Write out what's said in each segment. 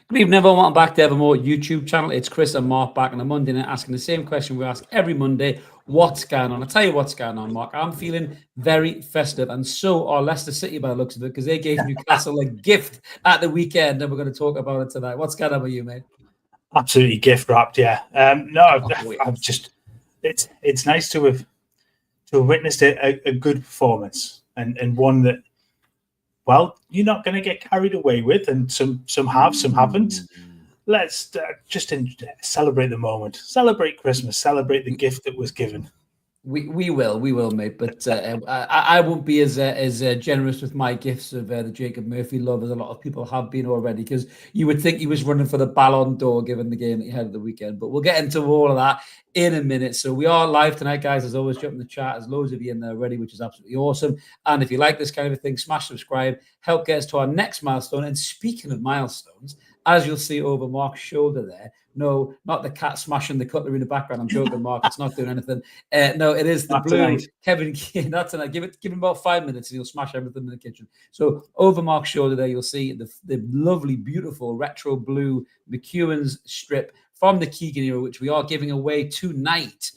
Good evening, everyone. Welcome back to Evermore YouTube channel. It's Chris and Mark back on a Monday night asking the same question we ask every Monday. What's going on? I'll tell you what's going on, Mark. I'm feeling very festive, and so are Leicester City by the looks of it, because they gave Newcastle a gift at the weekend, and we're going to talk about it tonight. What's going on with you, mate? Absolutely gift wrapped, yeah. I've just it's nice to have witnessed a good performance and one that, well, you're not going to get carried away with, and some have, some haven't. Let's just celebrate the moment, celebrate Christmas, celebrate the gift that was given. We will, mate. But I won't be as generous with my gifts of the Jacob Murphy love as a lot of people have been already, because you would think he was running for the Ballon d'Or given the game that he had at the weekend. But we'll get into all of that in a minute. So we are live tonight, guys. As always, jump in the chat. There's loads of you in there already, which is absolutely awesome. And if you like this kind of thing, smash subscribe, help get us to our next milestone. And speaking of milestones, as you'll see over Mark's shoulder there, no, not the cat smashing the cutlery in the background. I'm joking, Mark. It's not doing anything. No, it is the Not blue tonight. Kevin Keane. Not tonight. Give him about 5 minutes and he'll smash everything in the kitchen. So over Mark's shoulder there, you'll see the lovely, beautiful retro blue McEwen's strip from the Keegan era, which we are giving away tonight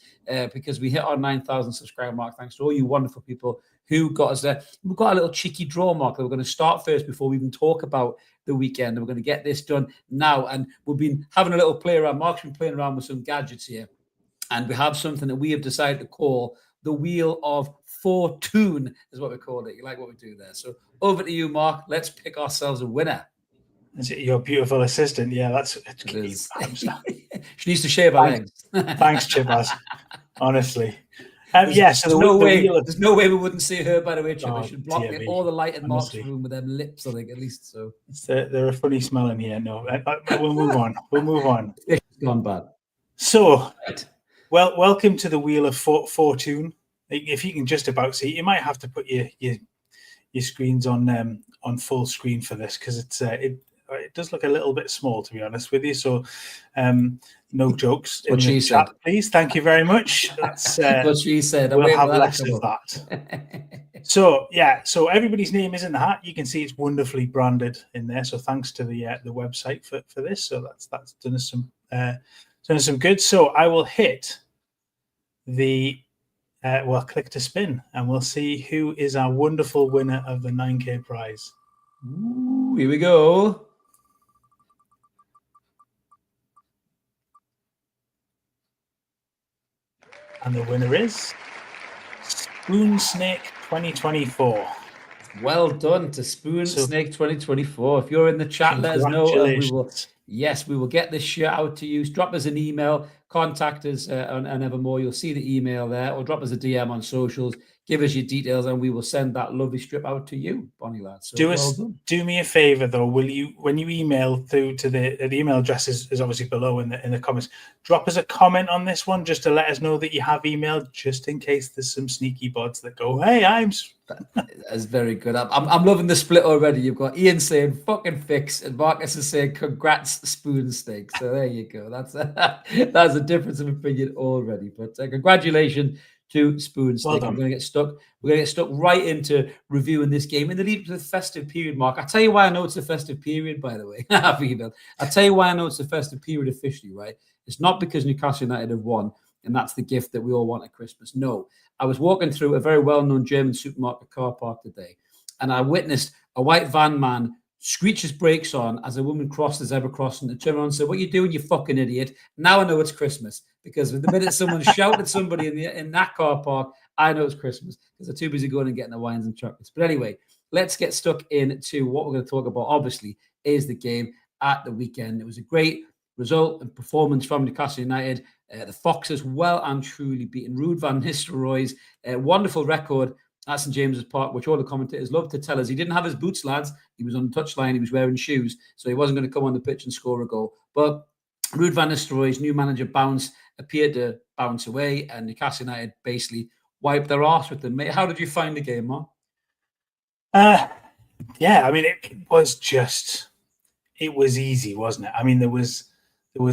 because we hit our 9,000 subscriber mark. Thanks to all you wonderful people who got us there. We've got a little cheeky draw, Mark, that we're going to start first before we even talk about the weekend. And we're going to get this done now. And we've been having a little play around. Mark's been playing around with some gadgets here. And we have something that we have decided to call the Wheel of Fortune, is what we call it. You like what we do there. So over to you, Mark. Let's pick ourselves a winner. Is it your beautiful assistant? Yeah, that's it is. She needs to shave her legs. Thanks, Chibaz. Honestly. So there's no way we wouldn't see her, by the way, Chip. I should block all the light in Mark's room with them lips, I think, at least. So they're a funny smell in here. No, we'll move on. It's gone bad. So, well, welcome to the Wheel of Fortune. If you can just about see, you might have to put your screens on full screen for this, because it does look a little bit small, to be honest with you. So, no jokes in the chat, please. Thank you very much. That's what she said. We'll have less of that. So everybody's name is in the hat. You can see it's wonderfully branded in there. So thanks to the website for this. So that's done us some good. So I will hit the click to spin, and we'll see who is our wonderful winner of the 9K prize. Ooh, here we go. And the winner is Spoon Snake 2024. Well done to Spoon Snake 2024. If you're in the chat, let us know. We will get this shirt out to you. Drop us an email, contact us on Evermore. You'll see the email there, or drop us a DM on socials. Give us your details, and we will send that lovely strip out to you, Bonnie lad. So do me a favor though. Will you, when you email through to the email address is obviously below in the comments, drop us a comment on this one just to let us know that you have emailed, just in case there's some sneaky bots that go, "Hey, That's very good. I'm loving the split already. You've got Ian saying "fucking fix" and Marcus is saying "congrats, Spoon Steak." So there you go. That's a difference of opinion already. But congratulations to Spoon Steak. Well, We're going to get stuck right into reviewing this game in the lead up to the festive period, Mark. I'll tell you why I know it's a festive period, by the way. I'll tell you why I know it's a festive period officially, right? It's not because Newcastle United have won, and that's the gift that we all want at Christmas. No. I was walking through a very well-known German supermarket car park today, and I witnessed a white van man screech his brakes on as a woman crossed the zebra crossing and turned around and said, "What are you doing, you fucking idiot?" Now I know it's Christmas, because the minute someone shouted somebody in that car park, I know it's Christmas, because they're too busy going and getting their wines and chocolates. But anyway, let's get stuck into what we're going to talk about, obviously, is the game at the weekend. It was a great result and performance from Newcastle United. The Foxes well and truly beaten Ruud van Nistelrooy's wonderful record at St James's Park, which all the commentators love to tell us. He didn't have his boots, lads. He was on the touchline. He was wearing shoes, so he wasn't going to come on the pitch and score a goal. But Ruud van Nistelrooy's new manager appeared to bounce away, and Newcastle United basically wiped their arse with them. Mate, how did you find the game, Mark? Yeah, I mean, it was easy, wasn't it? I mean, there was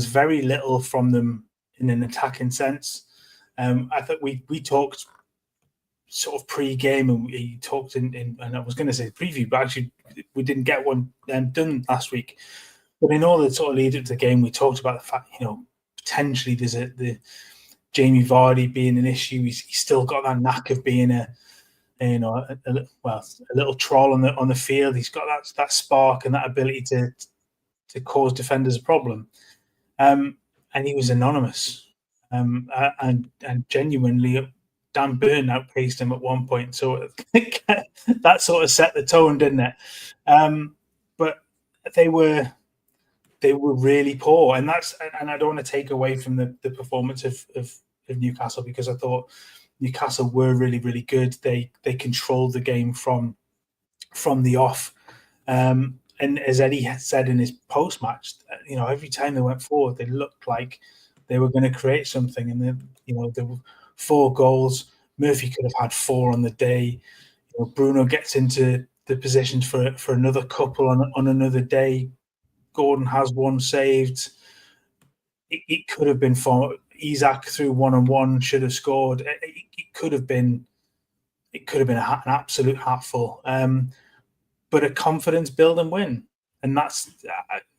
very little from them in an attacking sense. I think we talked sort of pre-game, and we talked in and I was going to say preview, but actually we didn't get one done last week. But in all the sort of lead up to the game, we talked about the fact, potentially there's the Jamie Vardy being an issue. He's still got that knack of being a little troll on the field. He's got that spark and that ability to cause defenders a problem. And he was anonymous. And genuinely, Dan Burn outpaced him at one point. So that sort of set the tone, didn't it? But they were really poor, and I don't want to take away from the performance of Newcastle, because I thought Newcastle were really, really good. They controlled the game from the off. And as Eddie said in his post-match, every time they went forward, they looked like they were going to create something. And then, there were 4 goals. Murphy could have had 4 on the day. Bruno gets into the positions for another couple on another day. Gordon has 1 saved. It could have been 4. Isak through 1-on-1 should have scored. It could have been an absolute hatful. But a confidence build and win, and that's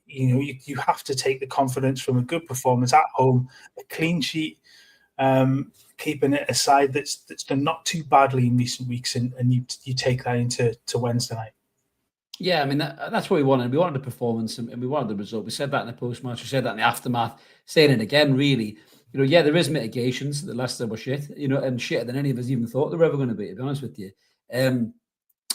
you have to take the confidence from a good performance at home, a clean sheet, keeping it aside that's done not too badly in recent weeks, and you take that into Wednesday night. Yeah, I mean, that's what we wanted. We wanted a performance, and we wanted the result. We said that in the post-match. We said that in the aftermath. Saying it again, really. There is mitigations. That Leicester were shit, and shitter than any of us even thought they were ever going to be honest with you.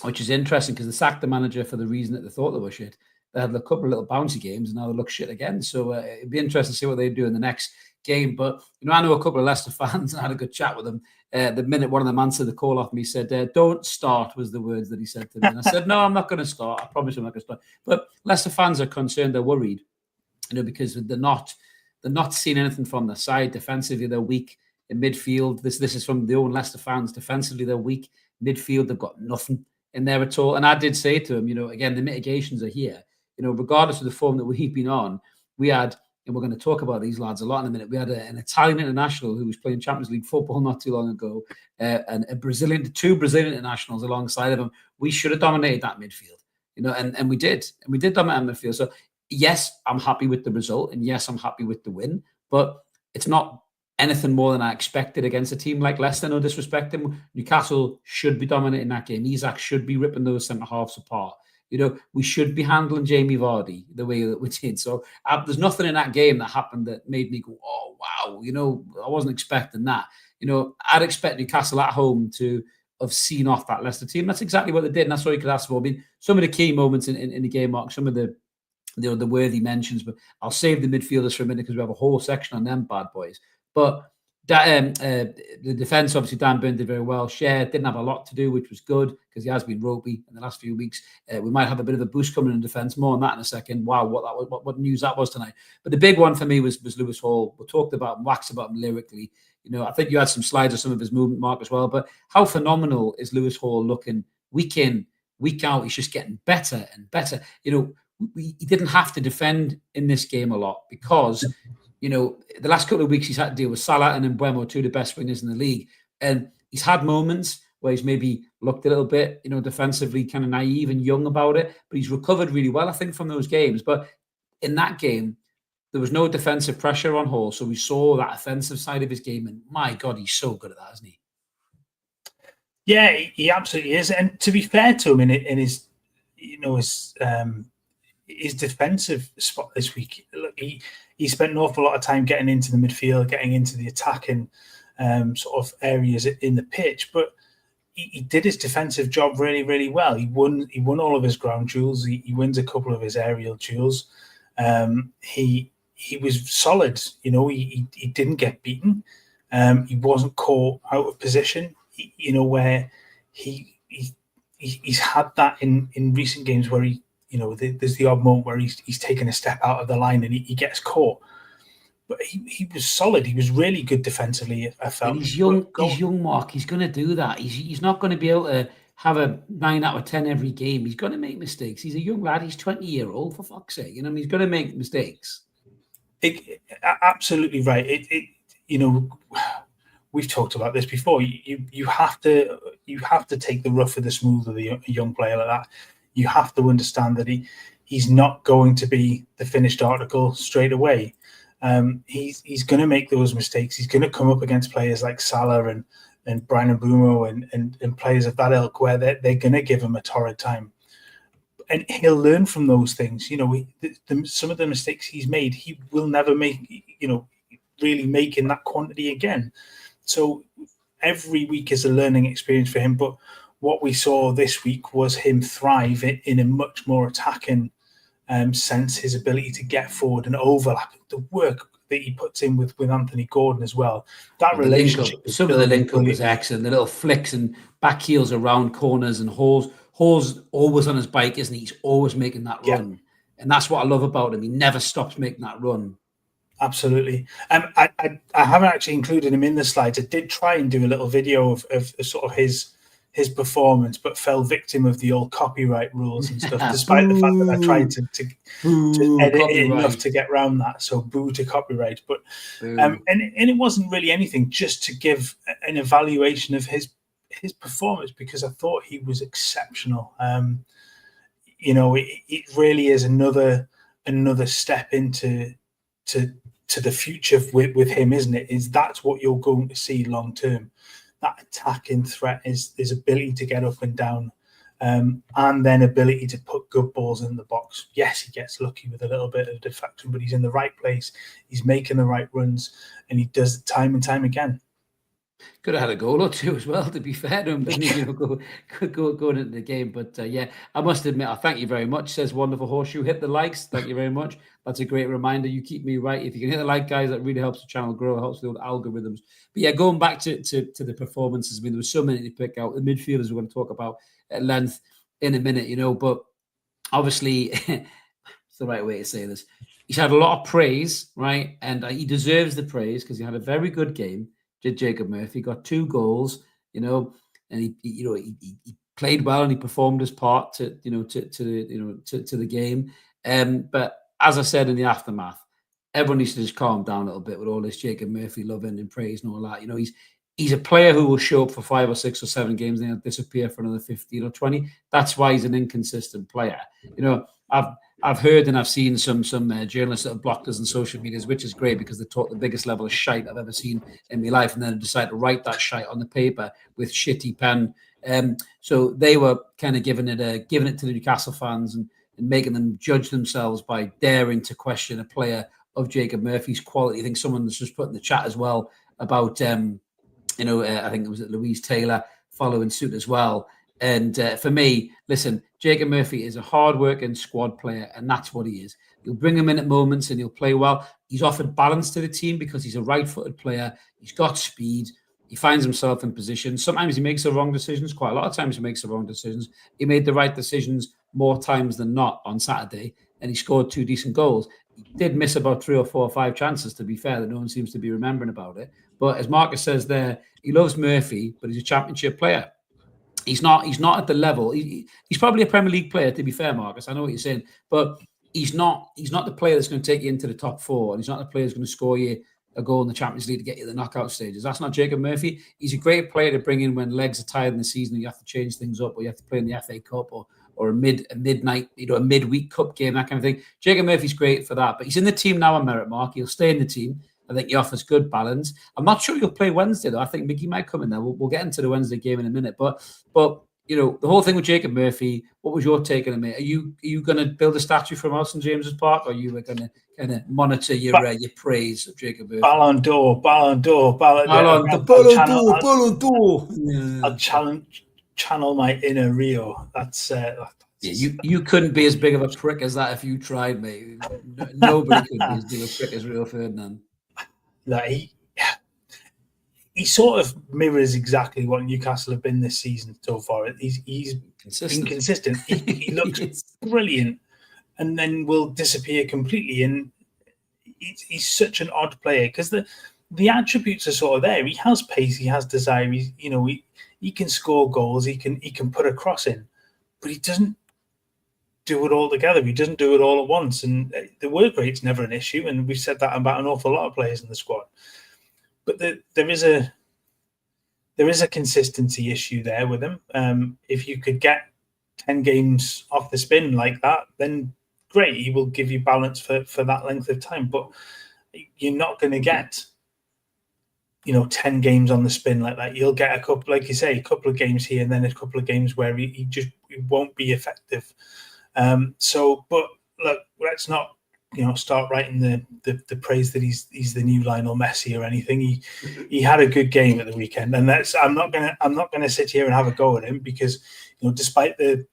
Which is interesting, because they sacked the manager for the reason that they thought they were shit. They had a couple of little bouncy games, and now they look shit again. So it'd be interesting to see what they do in the next game. But I know a couple of Leicester fans, and I had a good chat with them. The minute one of them answered the call off me, said, "Don't start," was the words that he said to me. And I said, "No, I'm not going to start. I promise I'm not going to start." But Leicester fans are concerned. They're worried, because they're not seeing anything from their side. Defensively, they're weak. In midfield, this is from the own Leicester fans. Defensively, they're weak. Midfield, they've got nothing in there at all. And I did say to him, again, the mitigations are here. Regardless of the form that we've been on, we had, and we're going to talk about these lads a lot in a minute, we had an Italian international who was playing Champions League football not too long ago, and two Brazilian internationals alongside of him. We should have dominated that midfield, and we did. And we did dominate midfield. So yes, I'm happy with the result, and yes, I'm happy with the win, but it's not anything more than I expected against a team like Leicester. No disrespect to them. Newcastle should be dominating that game. Isak should be ripping those centre-halves apart. We should be handling Jamie Vardy the way that we did. So there's nothing in that game that happened that made me go, "Oh, wow," I wasn't expecting that. I'd expect Newcastle at home to have seen off that Leicester team. That's exactly what they did, and that's what you could ask for. I mean, some of the key moments in the game, Mark, some of the worthy mentions, but I'll save the midfielders for a minute because we have a whole section on them bad boys. But the defence, obviously, Dan Burn did very well. Cher didn't have a lot to do, which was good, because he has been ropey in the last few weeks. We might have a bit of a boost coming in defence. More on that in a second. Wow, what news that was tonight. But the big one for me was Lewis Hall. We talked about him, waxed about him lyrically. I think you had some slides of some of his movement, Mark, as well. But how phenomenal is Lewis Hall looking week in, week out? He's just getting better and better. He didn't have to defend in this game a lot, because the last couple of weeks he's had to deal with Salah and Mbeumo, 2 of the best wingers in the league. And he's had moments where he's maybe looked a little bit, defensively kind of naive and young about it, but he's recovered really well, I think, from those games. But in that game, there was no defensive pressure on Hall, so we saw that offensive side of his game, and my God, he's so good at that, isn't he? Yeah, he absolutely is. And to be fair to him, in his, his defensive spot this week, look, he spent an awful lot of time getting into the midfield, getting into the attacking sort of areas in the pitch, but he did his defensive job really, really well. He won all of his ground duels. He wins a couple of his aerial duels. He was solid. He didn't get beaten. He wasn't caught out of position. Where he's had that in recent games where there's the odd moment where he's taken a step out of the line and he gets caught. But he was solid. He was really good defensively, I felt. And he's young. He's young, Mark. He's going to do that. He's not going to be able to have a 9 out of 10 every game. He's going to make mistakes. He's a young lad. He's 20-year-old, for fuck's sake. He's going to make mistakes. Absolutely right. We've talked about this before. You have to take the rough with the smooth of a young player like that. You have to understand that he he's not going to be the finished article straight away. He's going to make those mistakes. He's going to come up against players like Salah and Brian Mbeumo and players of that ilk where they're going to give him a torrid time. And he'll learn from those things. Some of the mistakes he's made, he will never make, really make in that quantity again. So every week is a learning experience for him. But what we saw this week was him thrive in a much more attacking sense, his ability to get forward and overlap, the work that he puts in with Anthony Gordon as well. That relationship, some of the link up was excellent. The little flicks and back heels around corners and Hall's always on his bike, isn't he? He's always making that run, and that's what I love about him. He never stops making that run. Absolutely. I haven't actually included him in the slides. I did try and do a little video of sort of his performance, but fell victim of the old copyright rules and stuff, despite the fact that I tried to edit it enough to get around that. So boo to copyright. But and it wasn't really anything, just to give an evaluation of his performance, because I thought he was exceptional. It really is another step into the future with him, isn't it? That's what you're going to see long term. That attacking threat is his ability to get up and down, and then ability to put good balls in the box. Yes, he gets lucky with a little bit of deflection, but he's in the right place. He's making the right runs, and he does it time and time again. Could have had a goal or two as well, to be fair to him, going into the game. But I must admit, I thank you very much. Says Wonderful Horseshoe. Hit the likes. Thank you very much. That's a great reminder. You keep me right. If you can hit the like, guys, that really helps the channel grow. It helps the old algorithms. But yeah, going back to the performances, I mean, there were so many to pick out. The midfielders we're going to talk about at length in a minute, but obviously, it's the right way to say this. He's had a lot of praise, right? And he deserves the praise because he had a very good game. Did Jacob Murphy, got 2 goals, and he played well and he performed his part to the game. But as I said in the aftermath, everyone needs to just calm down a little bit with all this Jacob Murphy loving and praise and all that. He's a player who will show up for 5 or 6 or 7 games and then disappear for another 15 or 20. That's why he's an inconsistent player. I've heard and I've seen some journalists that have blocked us on social medias, which is great because they talk the biggest level of shite I've ever seen in my life, and then decide to write that shite on the paper with shitty pen. So they were kind of giving it to the Newcastle fans and making them judge themselves by daring to question a player of Jacob Murphy's quality. I think someone was just put in the chat as well about I think it was Louise Taylor following suit as well. And for me, listen, Jacob Murphy is a hard-working squad player, and that's what he is. You'll bring him in at moments and he'll play well. He's offered balance to the team because he's a right-footed player. He's got speed. He finds himself in position. Sometimes he makes the wrong decisions. Quite a lot of times he makes the wrong decisions. He made the right decisions more times than not on Saturday, and he scored 2 decent goals. He did miss about 3 or 4 or 5 chances, to be fair, that no one seems to be remembering about it. But as Marcus says there, he loves Murphy, but he's a championship player. He's not at the level. He's probably a Premier League player, to be fair, Marcus. I know what you're saying, but he's not the player that's going to take you into the top 4, and he's not the player who's going to score you a goal in the Champions League to get you the knockout stages. That's not Jacob Murphy. He's a great player to bring in when legs are tired in the season and you have to change things up, or you have to play in the FA Cup or a midnight, a midweek cup game, that kind of thing. Jacob Murphy's great for that, but he's in the team now on merit, Mark. He'll stay in the team. I think he offers good balance. I'm not sure he'll play Wednesday, though. I think Mickey might come in there. We'll get into the Wednesday game in a minute. But the whole thing with Jacob Murphy, what was your take on it, mate? Are you going to build a statue from St James's Park, or are you going to kind of monitor your praise of Jacob Murphy? Ballon d'Or. I'll channel my inner Rio. That's you couldn't be as big of a prick as that if you tried, mate. Nobody could be as big a prick as Rio Ferdinand. Like he sort of mirrors exactly what Newcastle have been this season so far. He's inconsistent. He looks brilliant, and then will disappear completely. And he's such an odd player because the attributes are sort of there. He has pace. He has desire. He can score goals. He can put a cross in, but he doesn't do it all together. He doesn't do it all at once. And the work rate's never an issue. And we've said that about an awful lot of players in the squad. But there is a consistency issue there with him. If you could get 10 games off the spin like that, then great. He will give you balance for that length of time, but you're not going to get 10 games on the spin like that. You'll get a couple, like you say, a couple of games here and then a couple of games where he won't be effective. But look, let's not start writing the praise that he's the new Lionel Messi or anything. He had a good game at the weekend, and I'm not gonna sit here and have a go at him because despite the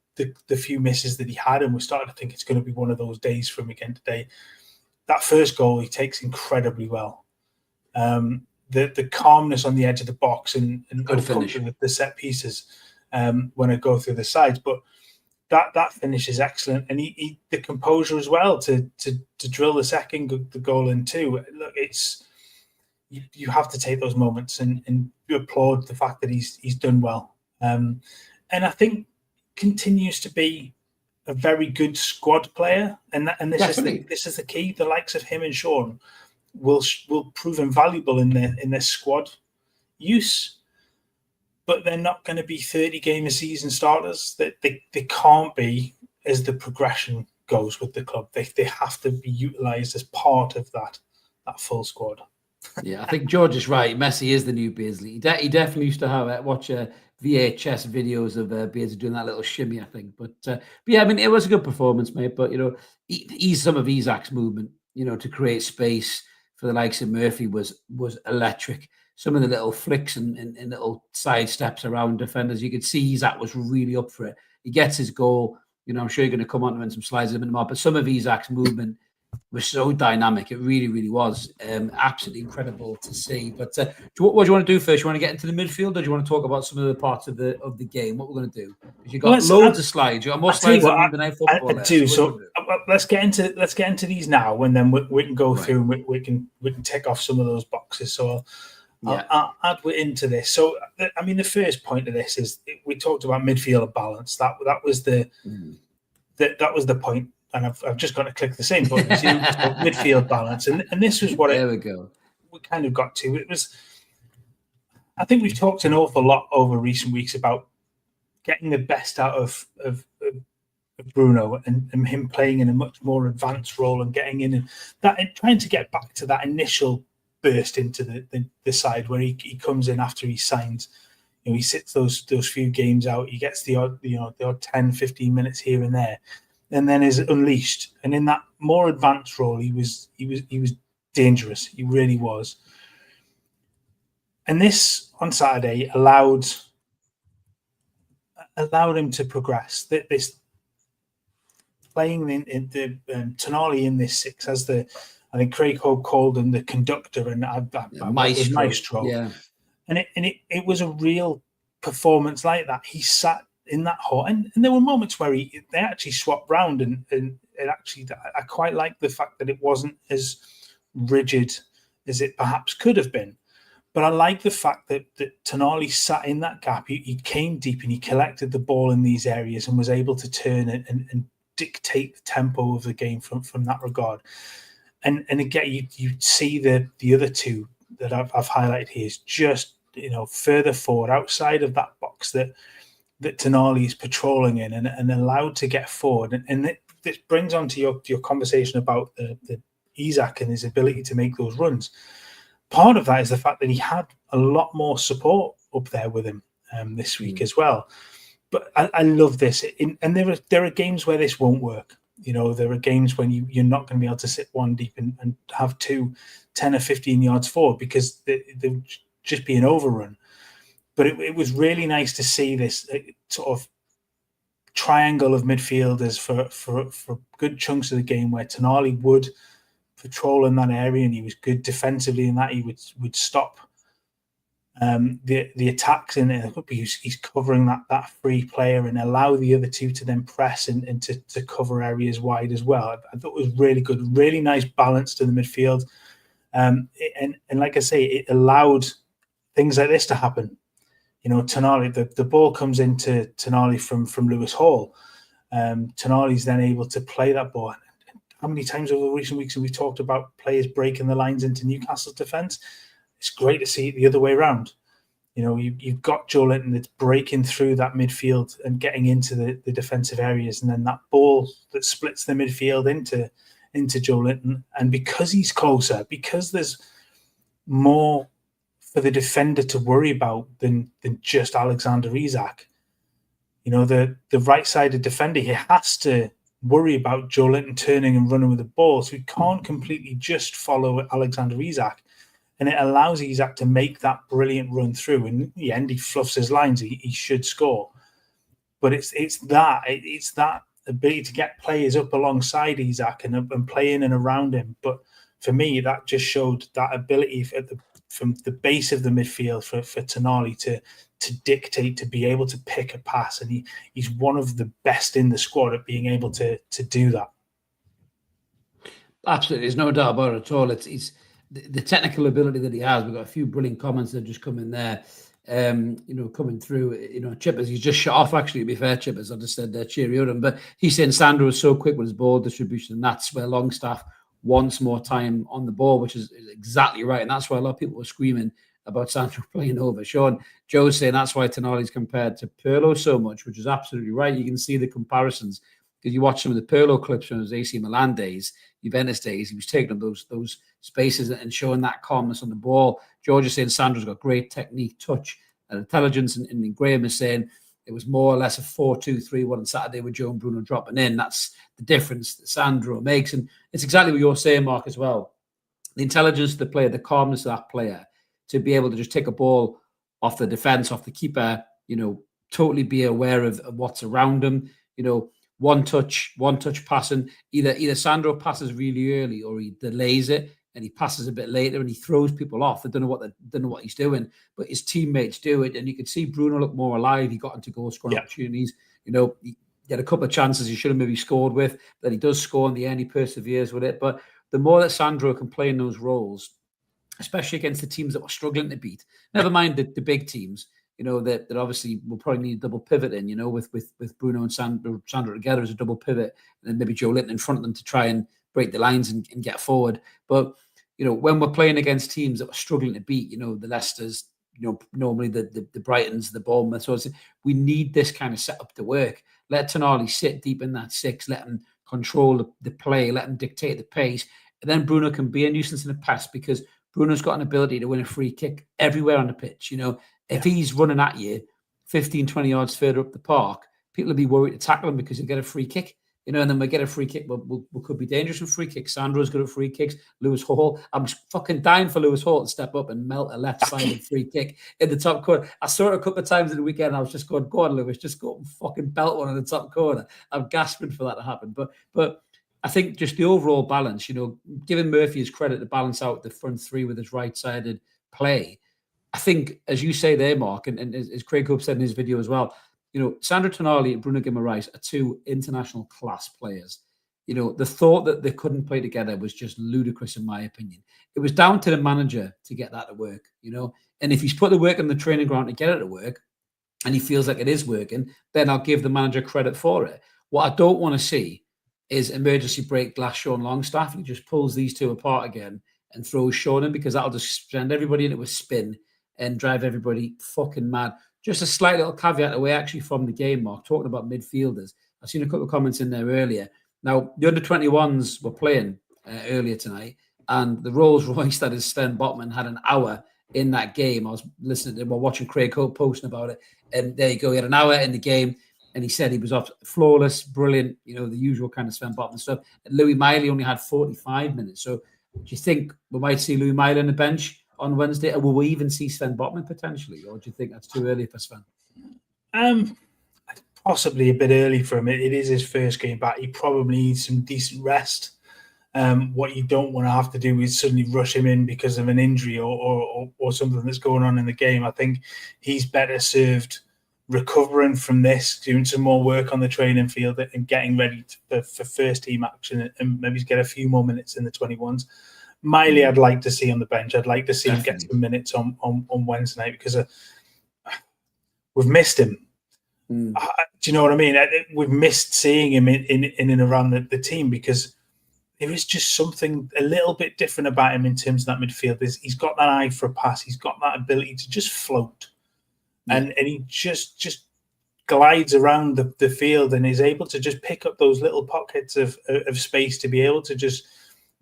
few misses that he had, and we're starting to think it's going to be one of those days for him again today. That first goal he takes incredibly well. The calmness on the edge of the box and good finish. The set pieces when I go through the sides, but that finish is excellent, and he the composure as well to drill the goal in too. Look, it's you have to take those moments and you applaud the fact that he's done well, and I think continues to be a very good squad player, and this is the key. The likes of him and Sean will prove invaluable in their squad use, but they're not going to be 30 game a season starters. They can't be as the progression goes with the club. They have to be utilised as part of that full squad. Yeah, I think George is right. Messi is the new Beardsley. He definitely used to have watch VHS videos of Beardsley doing that little shimmy, I think. But yeah, I mean, it was a good performance, mate. But he's some of Isak's movement, to create space for the likes of Murphy was electric. Some of the little flicks and little side steps around defenders, you could see Isak was really up for it. He gets his goal. I'm sure you're going to come on to in some slides in a minute, but some of Isak's movement was so dynamic. It really, really was absolutely incredible to see. But what do you want to do first? You want to get into the midfield, or do you want to talk about some of the parts of the game? What we're going to do? Because you've got loads of slides. You got more slides than Monday Night Football. I do. So let's get into these now, and then we can go through. And we can tick off some of those boxes. So I'll add into this. So I mean, the first point of this is we talked about midfield balance. That was the point. And I've just got to click the same button. So midfield balance, and this was what we kind of got to. It was. I think we've talked an awful lot over recent weeks about getting the best out of Bruno and him playing in a much more advanced role and getting in and trying to get back to that initial burst into the side where he comes in after he signs. He sits those few games out. He gets the odd 10, 15 minutes here and there. And then is unleashed, and in that more advanced role, he was dangerous. He really was. And this on Saturday allowed him to progress. This playing in the Tonali in this six as I think Craig Hope called him the conductor and maestro. Yeah, and it was a real performance like that. He sat in that hole, and there were moments where they actually swapped round, and it actually I quite like the fact that it wasn't as rigid as it perhaps could have been. But I like the fact that Tonali sat in that gap. He came deep and he collected the ball in these areas and was able to turn it and dictate the tempo of the game from that regard. And again, you see the other two that I've highlighted here is just further forward outside of that box that Tonali is patrolling in and allowed to get forward. And this brings on to your conversation about the Isak and his ability to make those runs. Part of that is the fact that he had a lot more support up there with him this week as well. But I love this. And there are games where this won't work. There are games when you're not going to be able to sit one deep and have 10 or 15 yards forward because they'll just be an overrun. But it was really nice to see this sort of triangle of midfielders for good chunks of the game where Tonali would patrol in that area and he was good defensively in that. He would stop the attacks in there. He's covering that free player and allow the other two to then press and to cover areas wide as well. I thought it was really good, really nice balance to the midfield. And like I say, it allowed things like this to happen. Tonali, the ball comes into Tonali from Lewis Hall. Tonali's then able to play that ball. How many times over the recent weeks have we talked about players breaking the lines into Newcastle's defence? It's great to see it the other way around. You've got Joe Linton that's breaking through that midfield and getting into the defensive areas, and then that ball that splits the midfield into Joe Linton. And because he's closer, because there's more for the defender to worry about than just Alexander Isak, the right-sided defender, he has to worry about Joe Linton turning and running with the ball, so he can't completely just follow Alexander Isak. And it allows Isak to make that brilliant run through. And in the end, he fluffs his lines. He should score. But it's that ability to get players up alongside Isak and play in and around him. But for me, that just showed that ability from the base of the midfield for Tonali to dictate, to be able to pick a pass. And he's one of the best in the squad at being able to do that. Absolutely. There's no doubt about it at all. It's the technical ability that he has. We've got a few brilliant comments that just come in there, coming through. Chippers, he's just shut off, actually, to be fair, Chippers. I just said cheerio to him. But he's saying Sandro is so quick with his ball distribution, and that's where Longstaff wants more time on the ball, which is exactly right. And that's why a lot of people were screaming about Sandro playing over Sean. Joe's saying that's why Tonali's compared to Pirlo so much, which is absolutely right. You can see the comparisons. Because you watch some of the Pirlo clips from his AC Milan days, Juventus days, he was taking up those spaces and showing that calmness on the ball. George is saying Sandro's got great technique, touch, and intelligence. And Graham is saying it was more or less a 4-2-3-1 on Saturday with Joe and Bruno dropping in. That's the difference that Sandro makes. And it's exactly what you're saying, Mark, as well. The intelligence of the player, the calmness of that player, to be able to just take a ball off the defence, off the keeper, totally be aware of what's around him, one touch passing. Either Sandro passes really early or he delays it and he passes a bit later and he throws people off. They don't know what he's doing, but his teammates do it. And you could see Bruno look more alive. He got into goal scoring opportunities. He had a couple of chances he should have maybe scored with, but he does score in the end. He perseveres with it. But the more that Sandro can play in those roles, especially against the teams that were struggling to beat, never mind the big teams, that obviously will probably need a double pivot in, with Bruno and Sandro together as a double pivot, and then maybe Joe Linton in front of them to try and break the lines and get forward. But, when we're playing against teams that are struggling to beat, the Leicesters, normally the Brightons, the Bournemouth, so we need this kind of setup to work. Let Tonali sit deep in that six, let him control the play, let him dictate the pace, and then Bruno can be a nuisance in the pass because Bruno's got an ability to win a free kick everywhere on the pitch. If he's running at you 15, 20 yards further up the park, people will be worried to tackle him because he'll get a free kick. And then we get a free kick. We could be dangerous with free kicks. Sandro's good at free kicks. Lewis Hall. I'm fucking dying for Lewis Hall to step up and melt a left-sided free kick in the top corner. I saw it a couple of times in the weekend. I was just going, go on, Lewis, just go and fucking belt one in the top corner. I'm gasping for that to happen. But I think just the overall balance, giving Murphy his credit to balance out the front three with his right-sided play. I think, as you say there, Mark, and as Craig Hope said in his video as well, Sandro Tonali and Bruno Guimaraes are two international class players. The thought that they couldn't play together was just ludicrous, in my opinion. It was down to the manager to get that to work, and if he's put the work on the training ground to get it to work and he feels like it is working, then I'll give the manager credit for it. What I don't want to see is emergency break glass Sean Longstaff. He just pulls these two apart again and throws Sean in because that'll just send everybody into a spin and drive everybody fucking mad. Just a slight little caveat away actually from the game, Mark, talking about midfielders. I've seen a couple of comments in there earlier. Now, the under-21s were playing earlier tonight, and the Rolls Royce that is Sven Botman had an hour in that game. I was listening to him, watching Craig Hope posting about it, and there you go. He had an hour in the game, and he said he was off flawless, brilliant, the usual kind of Sven Botman stuff. And Louis Miley only had 45 minutes. So do you think we might see Louis Miley on the bench on Wednesday, or will we even see Sven Botman potentially, or do you think that's too early for Sven? Possibly a bit early for him. It is his first game back. He probably needs some decent rest. What you don't want to have to do is suddenly rush him in because of an injury or something that's going on in the game. I think he's better served recovering from this, doing some more work on the training field and getting ready for first team action and maybe get a few more minutes in the 21s. Miley, I'd like to see on the bench. I'd like to see him get some minutes on Wednesday night because we've missed him. Do you know what I mean? We've missed seeing him in and around the team because there is just something a little bit different about him in terms of that midfield. He's got that eye for a pass. He's got that ability to just float. and he just glides around the field and is able to just pick up those little pockets of space to be able to just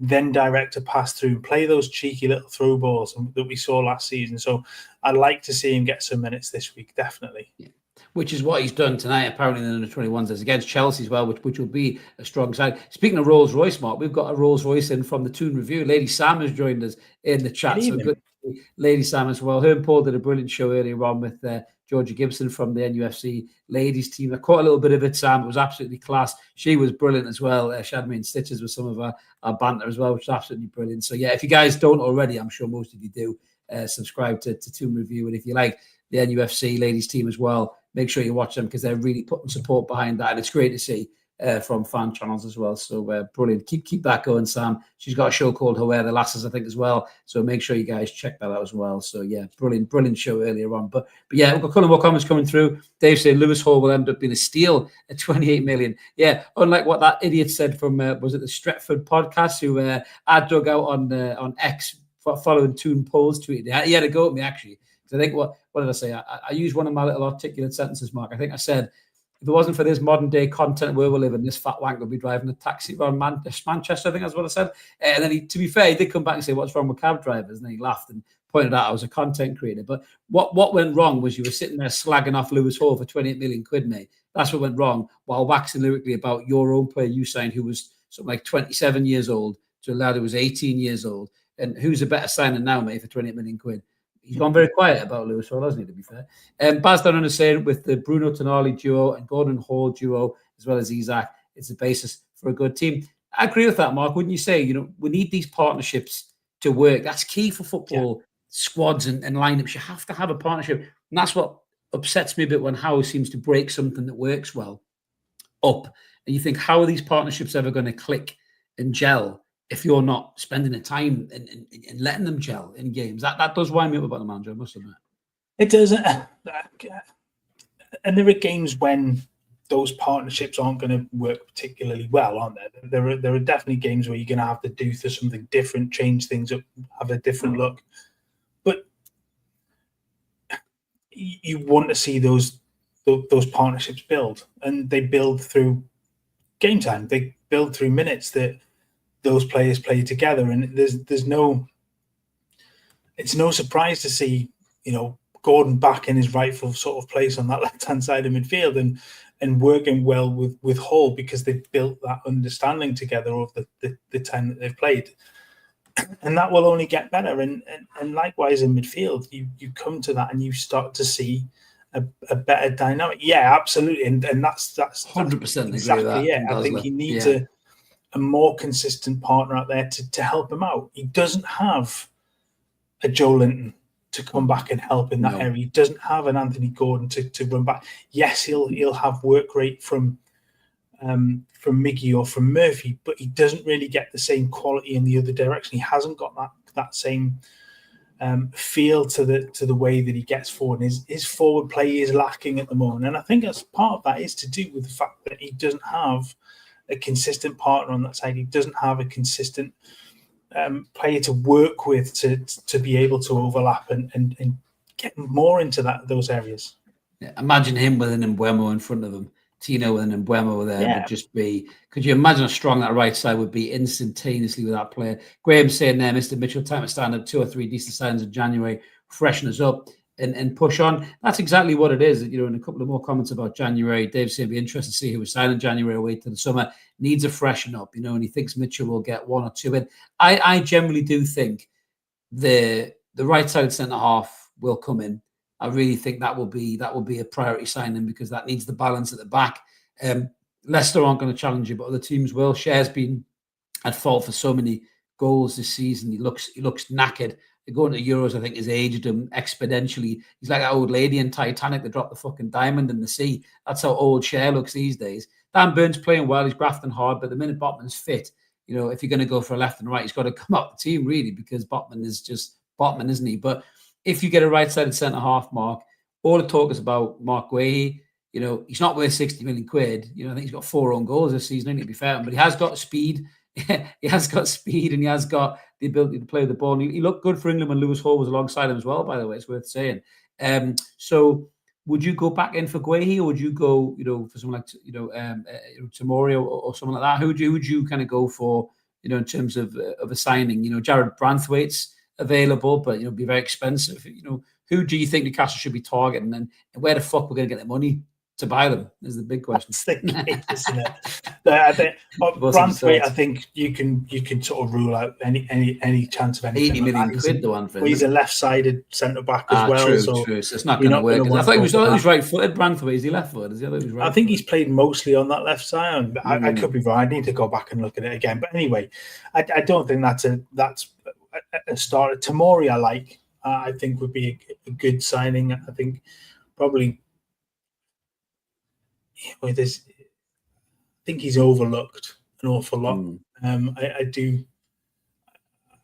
then direct a pass through, play those cheeky little through balls that we saw last season. So I'd like to see him get some minutes this week, definitely. Yeah. Which is what he's done tonight, apparently, in the under-21s. It's against Chelsea as well, which will be a strong side. Speaking of Rolls-Royce, Mark, we've got a Rolls-Royce in from the Toon Review. Lady Sam has joined us in the chat. So good to see Lady Sam as well. Her and Paul did a brilliant show earlier on with Georgia Gibson from the NUFC ladies team. I caught a little bit of it, Sam. It was absolutely class. She was brilliant as well. She had me in stitches with some of our banter as well, which was absolutely brilliant. So, yeah, if you guys don't already, I'm sure most of you do, subscribe to Toon Review. And if you like the NUFC ladies team as well, make sure you watch them because they're really putting support behind that. And it's great to see from fan channels as well. So brilliant. Keep that going, Sam. She's got a show called Where the Lasses, I think, as well. So make sure you guys check that out as well. So yeah, brilliant show earlier on. But yeah, we've got a couple more comments coming through. Dave saying Lewis Hall will end up being a steal at 28 million. Yeah, unlike what that idiot said from was it the Stretford podcast who I dug out on X following Toon polls tweeted. He had a go at me actually. I think what did I say? I used one of my little articulate sentences, Mark. I think I said, if it wasn't for this modern day content where we live in, this fat wank would be driving a taxi around Manchester. I think that's what I said. And then to be fair, he did come back and say, "What's wrong with cab drivers?" And then he laughed and pointed out I was a content creator. But what went wrong was you were sitting there slagging off Lewis Hall for 28 million quid, mate. That's what went wrong. While waxing lyrically about your own player you signed, who was something like 27 years old, to a lad who was 18 years old. And who's a better signing now, mate, for 28 million quid? He's gone very quiet about Lewis Hall, hasn't he, to be fair? Baz down on the saying with the Bruno Tonali duo and Gordon Hall duo, as well as Isaac, it's the basis for a good team. I agree with that, Mark. Wouldn't you say, we need these partnerships to work? That's key for football squads and lineups. You have to have a partnership. And that's what upsets me a bit when Howe seems to break something that works well up. And you think, how are these partnerships ever going to click and gel if you're not spending the time and letting them gel in games? That does wind me up about the manager, I must admit. It does. And there are games when those partnerships aren't going to work particularly well, aren't there? There are definitely games where you're going to have to do something different, change things up, have a different look. But you want to see those partnerships build, and they build through game time. They build through minutes that those players play together, and it's no surprise to see Gordon back in his rightful sort of place on that left-hand side of midfield and working well with Hall, because they've built that understanding together over the time that they've played, and that will only get better. And likewise in midfield, you come to that and you start to see a better dynamic. Yeah, absolutely, and that's 100% exactly it. I think he needs a more consistent partner out there to help him out. He doesn't have a Joe Linton to come back and help in that area. He doesn't have an Anthony Gordon to run back. Yes, he'll have work rate from Miggy or from Murphy, but he doesn't really get the same quality in the other direction. He hasn't got that same feel to the way that he gets forward. And his forward play is lacking at the moment, and I think that's part of that is to do with the fact that he doesn't have a consistent partner on that side. He doesn't have a consistent player to work with to be able to overlap and get more into those areas. Yeah, imagine him with an Mbeumo in front of him. Tino with an Mbeumo there would just be. Could you imagine how strong that right side would be instantaneously with that player? Graham saying there, Mr. Mitchell, time to stand up 2 or 3 decent signs in January, freshen us up and push on. That's exactly what it is. And a couple of more comments about January. Dave said it'd be interesting to see who was signed in January or wait till the summer. Needs a freshen up, and he thinks Mitchell will get 1 or 2 in. I generally do think the right-sided centre-half will come in. I really think that will be a priority signing, because that needs the balance at the back. Leicester aren't going to challenge you, but other teams will. Cher's been at fault for so many goals this season. He looks knackered. Going to Euros, I think, has aged him exponentially. He's like that old lady in Titanic that dropped the fucking diamond in the sea. That's how old Cher looks these days. Dan Burns playing well. He's grafting hard, but the minute Botman's fit, if you're going to go for a left and right, he's got to come up the team, really, because Botman is just Botman, isn't he? But if you get a right-sided centre-half, Mark, all the talk is about Mark Guehi. He's not worth 60 million quid. I think he's got 4 own goals this season, to be fair. But he has got speed. He has got speed, and he has got the ability to play the ball. And he looked good for England when Lewis Hall was alongside him as well, by the way. It's worth saying. So would you go back in for Guehi, or would you go, for someone like, Tomori or someone like that? Who would you kind of go for, in terms of a signing? Jared Branthwaite's available, but be very expensive. Who do you think Newcastle should be targeting, and where the fuck we're going to get the money to buy them is the big question. That's the key, isn't it? I think Brantwaite, I think you can sort of rule out any chance of anything. 80 million quid, the one for he's a left-sided centre back as well. True, so true. So it's not going to work. I thought he was right-footed. Brantwaite, is he left-footed? I think he's played mostly on that left side. I could be wrong. I need to go back and look at it again. But anyway, I don't think that's a start. Tomori, I like. I think would be a good signing. I think probably. I think he's overlooked an awful lot. I do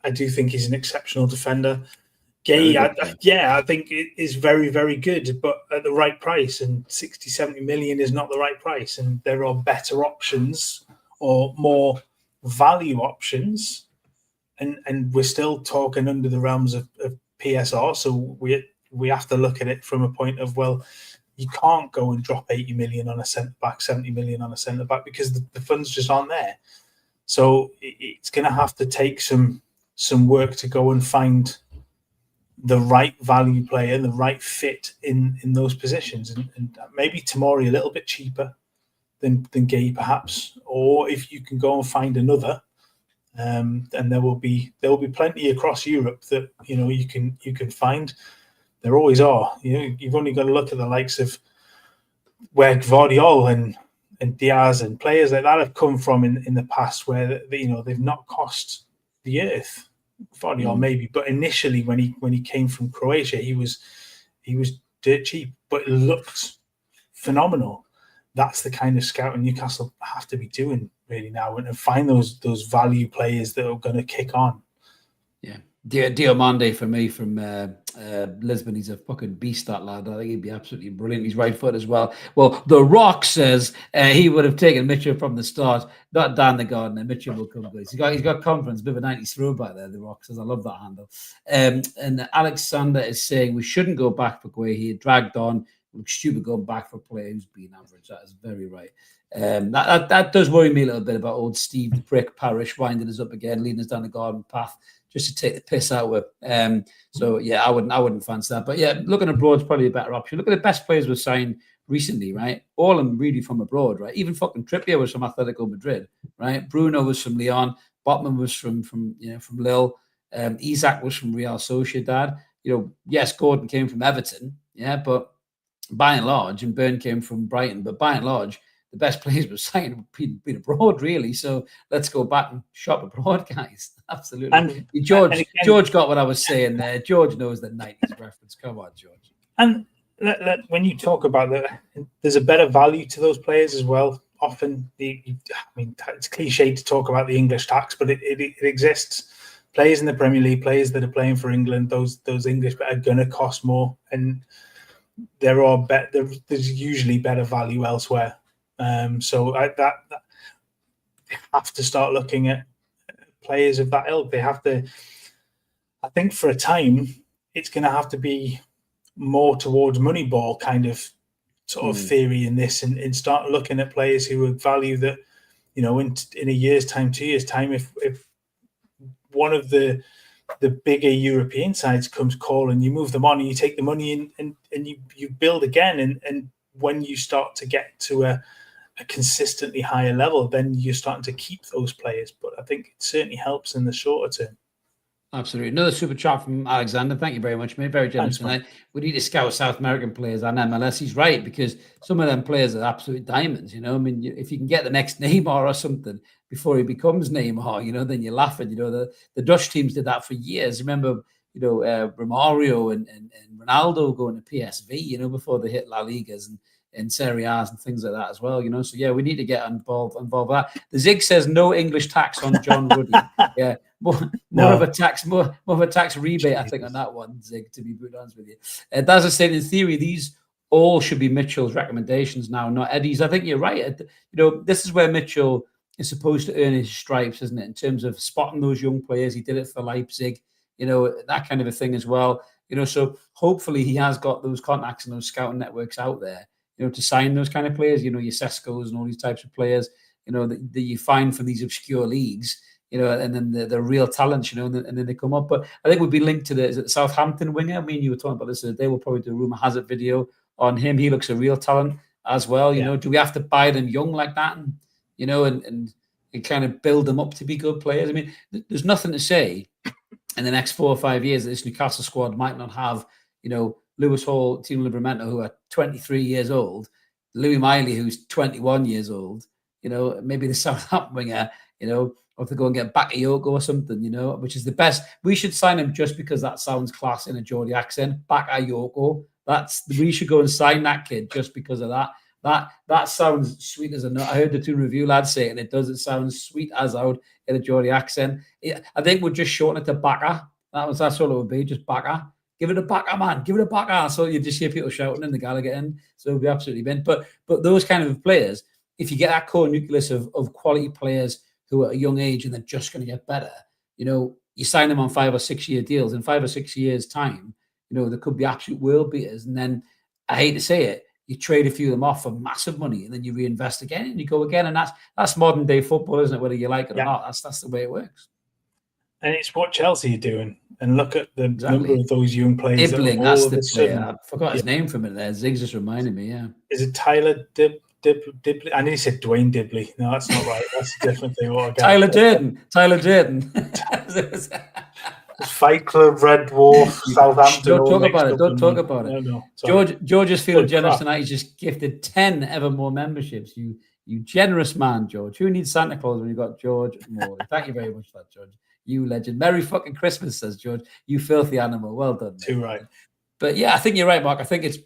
think he's an exceptional defender. Gay, I think it is very, very good, but at the right price. And 60, 70 million is not the right price. And there are better options or more value options. And we're still talking under the realms of PSR. So we have to look at it from a point of, well, you can't go and drop 80 million on a centre-back, 70 million on a centre-back, because the funds just aren't there. So it's going to have to take some work to go and find the right value player, the right fit in those positions. And maybe Tomori a little bit cheaper than Gay, perhaps. Or if you can go and find another, and there will be plenty across Europe that you can find. There always are. You've only got to look at the likes of where Gvardiol and Diaz and players like that have come from in the past, where they've not cost the earth. Gvardiol maybe, but initially when he came from Croatia, he was dirt cheap, but it looked phenomenal. That's the kind of scouting Newcastle have to be doing really now, and find those value players that are going to kick on. Yeah. Diomande for me from Lisbon. He's a fucking beast, that lad. I think he'd be absolutely brilliant. He's right foot as well. Well, The Rock says he would have taken Mitchell from the start, not Dan the Gardener. Mitchell will come good. He's got confidence, a bit of a 90s throwback there, The Rock says. I love that handle. And Alexander is saying we shouldn't go back for Guehi. He dragged on. It looks stupid going back for a player who's been average. That is very right. That does worry me a little bit about old Steve the Prick Parish winding us up again, leading us down the garden path, just to take the piss out of it. So yeah, I wouldn't fancy that. But yeah, looking abroad is probably a better option. Look at the best players we've signed recently, right? All of them really from abroad, right? Even fucking Trippier was from Atletico Madrid, right? Bruno was from Lyon. Botman was from Lille. Isak was from Real Sociedad. Yes, Gordon came from Everton, yeah, but by and large, and Byrne came from Brighton, but by and large, the best players were signed been abroad, really. So let's go back and shop abroad, guys. Absolutely. And George got what I was saying there. George knows the 90s reference. Come on, George. And when you talk about that, there's a better value to those players as well. Often, it's cliche to talk about the English tax, but it exists. Players in the Premier League, players that are playing for England, those English are going to cost more, and there's usually better value elsewhere. So that they have to start looking at players of that ilk. They have to. I think for a time, it's going to have to be more towards Moneyball kind of sort of theory in this, and start looking at players who would value that. In a year's time, 2 years' time, if one of the bigger European sides comes calling, you move them on and you take the money and you build again, and when you start to get to a consistently higher level, then you're starting to keep those players. But I think it certainly helps in the shorter term. Absolutely. Another super chat from Alexander. Thank you very much, mate. Very generous tonight. We need to scout South American players on MLS. He's right, because some of them players are absolute diamonds. If you can get the next Neymar or something before he becomes Neymar, then you're laughing. The Dutch teams did that for years. Remember, Romario and Ronaldo going to PSV, before they hit La Ligas and Serie A's and things like that as well, So yeah, we need to get involved with that. The Zig says no English tax on John Ruddy. Yeah, more of a tax rebate, I think, on that one, Zig. To be brutally honest with you, as I said, in theory, these all should be Mitchell's recommendations now, not Eddie's. I think you're right. This is where Mitchell is supposed to earn his stripes, isn't it? In terms of spotting those young players, he did it for Leipzig. That kind of a thing as well. So hopefully he has got those contacts and those scouting networks out there, to sign those kind of players, your Sescos and all these types of players, that you find from these obscure leagues, and then the real talent, and then they come up. But I think we'd be linked to the Southampton winger. I mean, you were talking about this the other day. We'll probably do a rumor has it video on him. He looks a real talent as well. Do we have to buy them young like that, and and kind of build them up to be good players? I mean, there's nothing to say in the next 4 or 5 years that this Newcastle squad might not have, Lewis Hall, Tino Livramento, who are 23 years old, Louis Miley, who's 21 years old, maybe the Southampton winger, or to go and get Bakayoko or something, which is the best. We should sign him just because that sounds class in a Geordie accent. Bakayoko. We should go and sign that kid just because of that. That sounds sweet as a nut. I heard the two review lads say it, and it does. It sounds sweet as out in a Geordie accent. I think we'll just shorten it to Baka. That's all it would be, just Baka. Give it a Baka, man. Give it a Baka. So you just hear people shouting in the Gallagher end. So it'll be absolutely bent. But those kind of players, if you get that core nucleus of quality players who are at a young age and they're just going to get better, you sign them on 5 or 6 year deals. In 5 or 6 years' time, there could be absolute world beaters. And then, I hate to say it, you trade a few of them off for massive money, and then you reinvest again and you go again. And that's modern day football, isn't it? Whether you like it or not, that's the way it works. And it's what Chelsea are doing. And look at the number of those young players. Dibbling, that's the player. I forgot his name for a minute there. Ziggs just reminded me, yeah. Is it Tyler Dibley? I nearly said Dwayne Dibley. No, that's not right. That's a different thing. Tyler Durden. Fight Club, Red Dwarf, Southampton. Don't talk about it. No. George is feeling generous tonight. He's just gifted 10 Evermore memberships. You generous man, George. Who needs Santa Claus when you got George Morley? Thank you very much for that, George. You legend. Merry fucking Christmas, says George. You filthy animal. Well done. Too right. But yeah, I think you're right, Mark. I think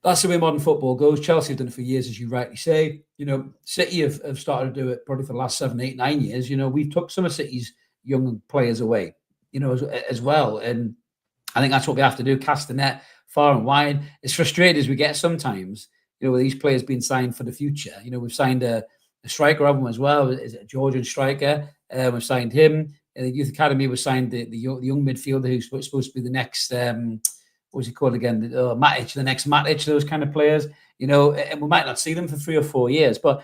that's the way modern football goes. Chelsea have done it for years, as you rightly say. City have started to do it probably for the last 7, 8, 9 years. We've took some of City's young players away, as well. And I think that's what we have to do, cast the net far and wide. As frustrated as we get sometimes, with these players being signed for the future. We've signed a striker of them as well. Is it a Georgian striker? We've signed him. In the Youth Academy, we signed the young midfielder who's supposed to be the next, what was he called again? Matic, the next Matic, those kind of players. And we might not see them for 3 or 4 years. But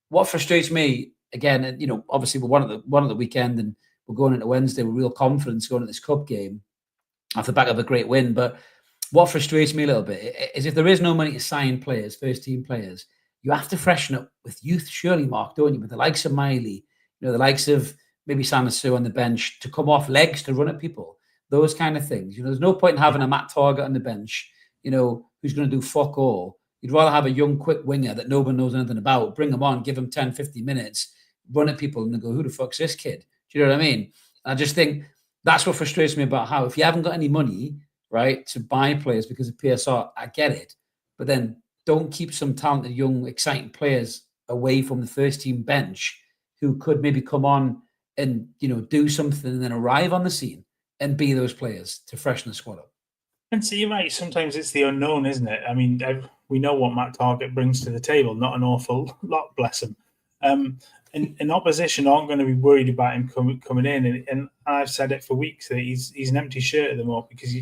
what frustrates me, again, and obviously we're one at the weekend, and we're going into Wednesday with real confidence going into this cup game off the back of a great win. But what frustrates me a little bit is if there is no money to sign players, first team players, you have to freshen up with youth, surely, Mark, don't you? With the likes of Miley, the likes of maybe Sanasu on the bench to come off legs to run at people, those kind of things. There's no point in having a Matt Target on the bench, who's going to do fuck all. You'd rather have a young, quick winger that nobody knows anything about, bring him on, give him 10, 50 minutes, run at people, and they go, who the fuck's this kid? Do you know what I mean? I just think that's what frustrates me about how, if you haven't got any money, right, to buy players because of PSR, I get it. But then don't keep some talented, young, exciting players away from the first team bench who could maybe come on and, do something and then arrive on the scene and be those players to freshen the squad up. And so you're right. Sometimes it's the unknown, isn't it? I mean, we know what Matt Target brings to the table. Not an awful lot, bless him. And opposition aren't going to be worried about him coming in. And I've said it for weeks that he's an empty shirt at the moment because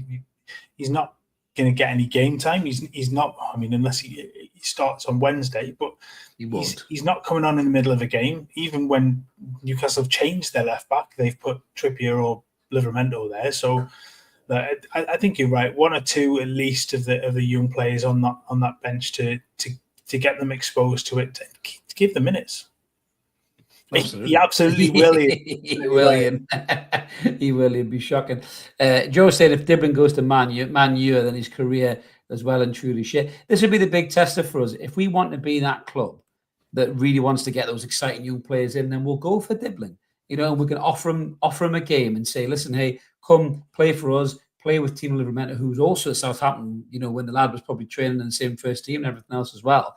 he's not going to get any game time. He's not. I mean, unless he starts on Wednesday, but he's not coming on in the middle of a game. Even when Newcastle have changed their left back, they've put Trippier or Livramento there. So I think you're right. 1 or 2 at least of the young players on that bench to get them exposed to it, to give them minutes. Absolutely. He absolutely will. He will. He will. It'd be shocking. Joe said if Dibbling goes to Man U, then his career is well and truly shit. This would be the big tester for us. If we want to be that club that really wants to get those exciting young players in, then we'll go for Dibbling. And we can offer him a game and say, listen, hey, come play for us. Play with Tino Livramento, who's also at Southampton, when the lad was probably training in the same first team and everything else as well.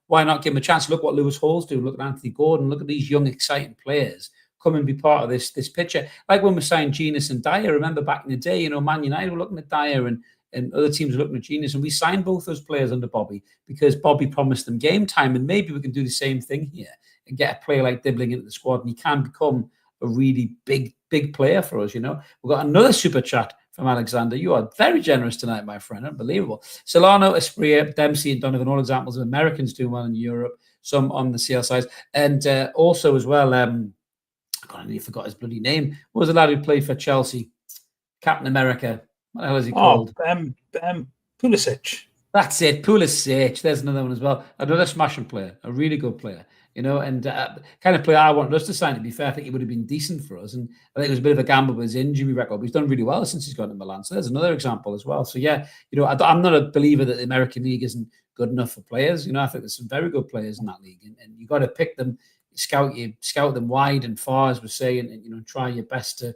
Why not give him a chance? Look what Lewis Hall's doing. Look at Anthony Gordon. Look at these young, exciting players come and be part of this picture. Like when we signed Genius and Dyer, remember back in the day, Man United were looking at Dyer and other teams were looking at Genius, and we signed both those players under Bobby because Bobby promised them game time, and maybe we can do the same thing here and get a player like Dibbling into the squad, and he can become a really big player for us. We've got another super chat from Alexander. You are very generous tonight, my friend. Unbelievable. Solano, Espria, Dempsey, and Donovan, all examples of Americans doing well in Europe, some on the CL side. And also as well, I nearly forgot his bloody name. What was the lad who played for Chelsea? Captain America. What the hell is he called? Pulisic. That's it, Pulisic. There's another one as well. Another smashing player, a really good player, and kind of player I wanted us to sign. To be fair, I think he would have been decent for us, and I think it was a bit of a gamble with his injury record. But he's done really well since he's gone to Milan. So there's another example as well. So yeah, I'm not a believer that the American League isn't good enough for players. I think there's some very good players in that league, and you got to pick them, scout them wide and far, as we're saying, and try your best to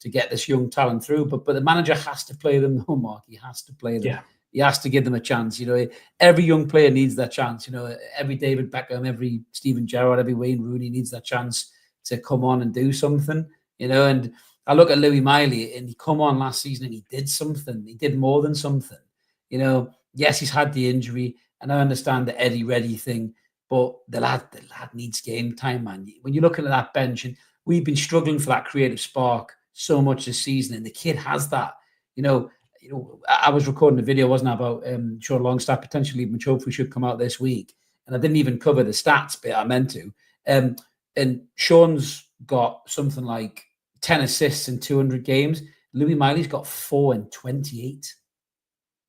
get this young talent through. But the manager has to play them. No, Mark, he has to play them. Yeah. He has to give them a chance. Every young player needs that chance. Every David Beckham, every Steven Gerrard, every Wayne Rooney needs that chance to come on and do something. And I look at Louis Miley, and he come on last season and he did something. He did more than something. Yes, he's had the injury, and I understand the Eddie Reddy thing, but the lad needs game time, man. When you're looking at that bench, and we've been struggling for that creative spark so much this season, and the kid has that. I was recording a video, wasn't I, about Sean Longstaff potentially leaving, which hopefully should come out this week. And I didn't even cover the stats bit I meant to. And Sean's got something like 10 assists in 200 games. Louis Miley's got 4 in 28.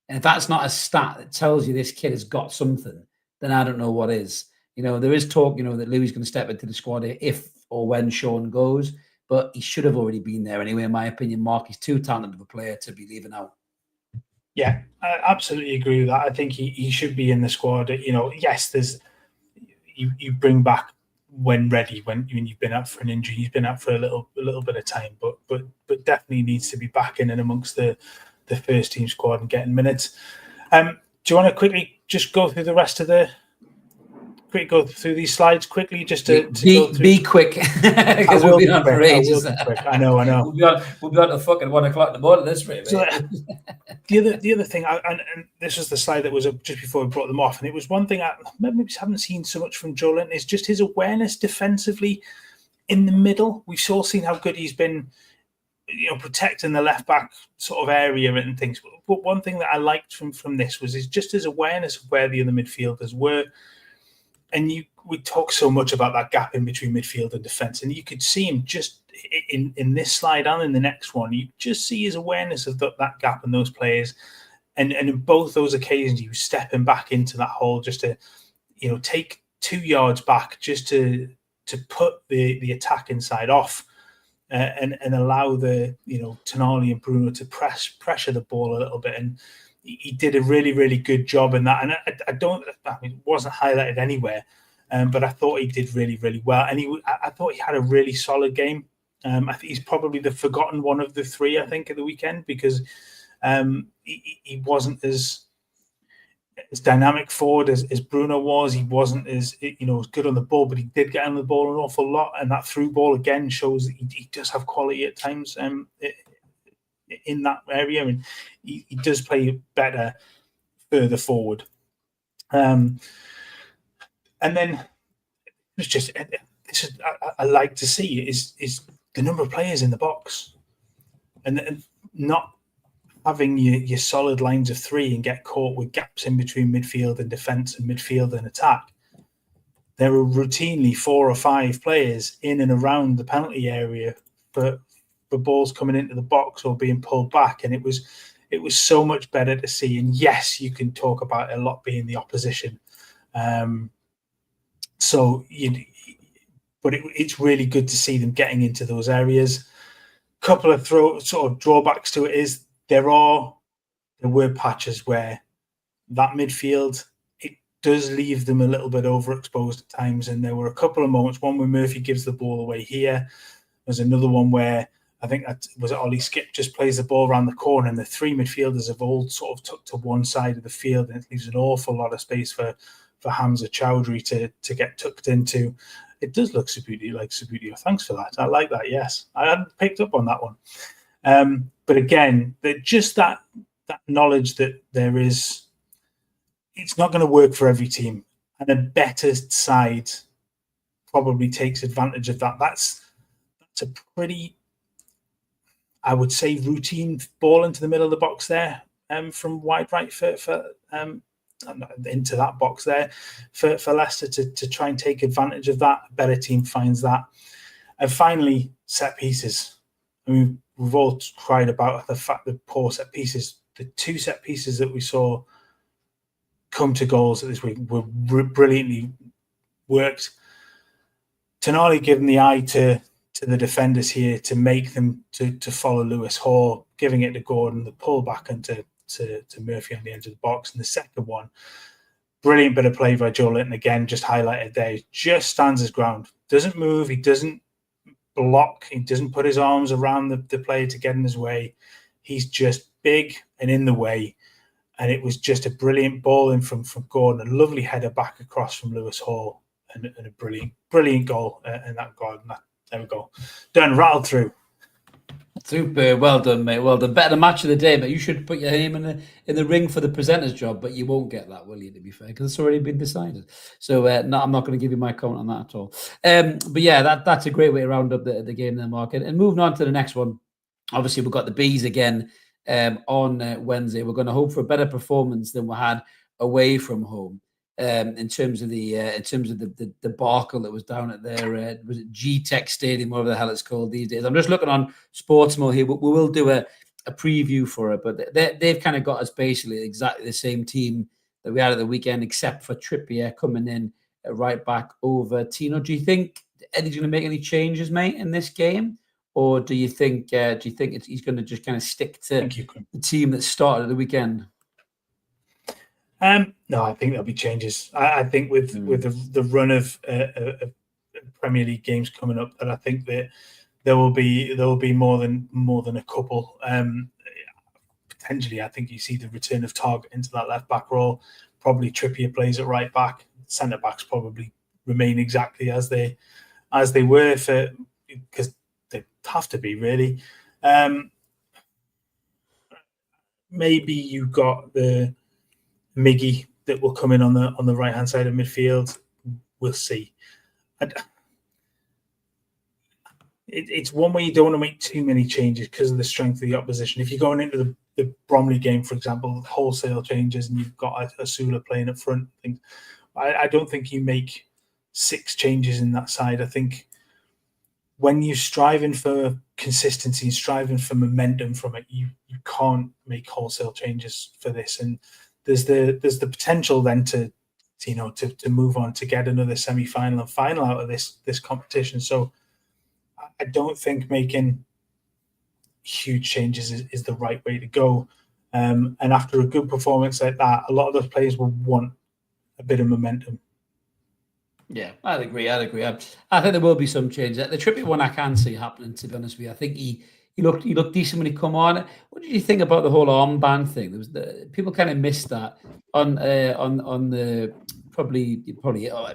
And if that's not a stat that tells you this kid has got something, then I don't know what is. There is talk, that Louis is going to step into the squad if or when Sean goes. But he should have already been there anyway, in my opinion. Mark, he's too talented of a player to be leaving out. Yeah, I absolutely agree with that. I think he should be in the squad. Yes, there's you bring back when ready, when you've been out for an injury. He's been out for a little bit of time, but definitely needs to be back in and amongst the first team squad and getting minutes. Do you want to quickly just go through the rest of go through these slides quickly, just to go through? Be quick, because we'll be on for ages. I know. We'll be on the fucking 1 o'clock in the morning this rate. So, the other thing, and this was the slide that was up just before we brought them off, and it was one thing I maybe haven't seen so much from Joe Linton, is just his awareness defensively in the middle. We've all seen how good he's been, protecting the left back sort of area and things. But one thing that I liked from this was just his awareness of where the other midfielders were. And we talk so much about that gap in between midfield and defence, and you could see him just in this slide and in the next one. You just see his awareness of that gap and those players, and in both those occasions, he was stepping back into that hole just to, take 2 yards back just to put the attack inside off, and allow the Tonali and Bruno to pressure the ball a little bit. And he did a really, really good job in that. And it wasn't highlighted anywhere, but I thought he did really, really well. And I thought he had a really solid game. I think he's probably the forgotten one of the three, I think, at the weekend, because he wasn't as dynamic forward as Bruno was. He wasn't as good on the ball, but he did get on the ball an awful lot. And that through ball again shows that he does have quality at times. In that area, and he does play better further forward. And then it's just I like to see is the number of players in the box, and not having your solid lines of three and get caught with gaps in between midfield and defence and midfield and attack. There are routinely 4 or 5 players in and around the penalty area for balls coming into the box or being pulled back, and it was so much better to see. And yes, you can talk about it a lot being the opposition, but it's really good to see them getting into those areas. Couple of sort of drawbacks to it is there were patches where that midfield, it does leave them a little bit overexposed at times, and there were a couple of moments, one where Murphy gives the ball away here. There's another one where I think that was Ollie Skip just plays the ball around the corner, and the 3 midfielders have all sort of tucked to one side of the field, and it leaves an awful lot of space for Hamza Chowdhury to get tucked into. It does look Subbuteo. Thanks for that. I like that. Yes, I hadn't picked up on that one. But again, just that knowledge that there is, it's not going to work for every team, and a better side probably takes advantage of that. That's a pretty I would say, routine ball into the middle of the box there, from wide right for into that box there for Leicester to try and take advantage of that. A better team finds that. And finally, set pieces. I mean, we've all cried about the fact that poor set pieces. The 2 set pieces that we saw come to goals this week were brilliantly worked. Tonali giving the eye to the defenders here to make them to follow Lewis Hall, giving it to Gordon, the pull back into to Murphy on the edge of the box. And the second one, brilliant bit of play by Joe Linton again, just highlighted there. He just stands his ground, doesn't move, he doesn't block, he doesn't put his arms around the player to get in his way. He's just big and in the way. And it was just a brilliant ball in from Gordon, a lovely header back across from Lewis Hall, and a brilliant goal in that goal. There we go. Done, rattled through. Super, well done, mate. Well done. Better match of the day, mate. You should put your name in the ring for the presenter's job, but you won't get that, will you? To be fair, because it's already been decided. So no, I'm not going to give you my comment on that at all. But yeah, that's a great way to round up the game in the market. And moving on to the next one. Obviously, we've got the Bees again on Wednesday. We're going to hope for a better performance than we had away from home. In terms of the debacle that was down at their was it G-Tech Stadium, whatever the hell it's called these days. I'm just looking on Sportsmo here. We will do a preview for it, but they've kind of got us basically exactly the same team that we had at the weekend, except for Trippier coming in at right back over Tino. Do you think Eddie's going to make any changes, mate, in this game, or do you think he's going to just kind of stick to the team that started at the weekend? No, I think there'll be changes. I think with the run of Premier League games coming up, that I think that there will be more than a couple. Potentially, I think you see the return of Target into that left back role. Probably Trippier plays at right back. Centre backs probably remain exactly as they were because they have to be really. Maybe you got the Miggy that will come in on the right hand side of midfield. We'll see. It's one where you don't want to make too many changes because of the strength of the opposition. If you're going into the Bromley game, for example, wholesale changes, and you've got a Sula playing up front, I don't think you make 6 changes in that side. I think when you're striving for consistency and striving for momentum from it, you can't make wholesale changes for this. And there's the potential then to move on to get another semi-final and final out of this competition. So I don't think making huge changes is the right way to go. And after a good performance like that, a lot of those players will want a bit of momentum. Yeah, I'd agree. I think there will be some changes. The Trippier one I can see happening, to be honest with you. I think he looked decent when he come on. What did you think about the whole armband thing? There was people kind of missed that on the probably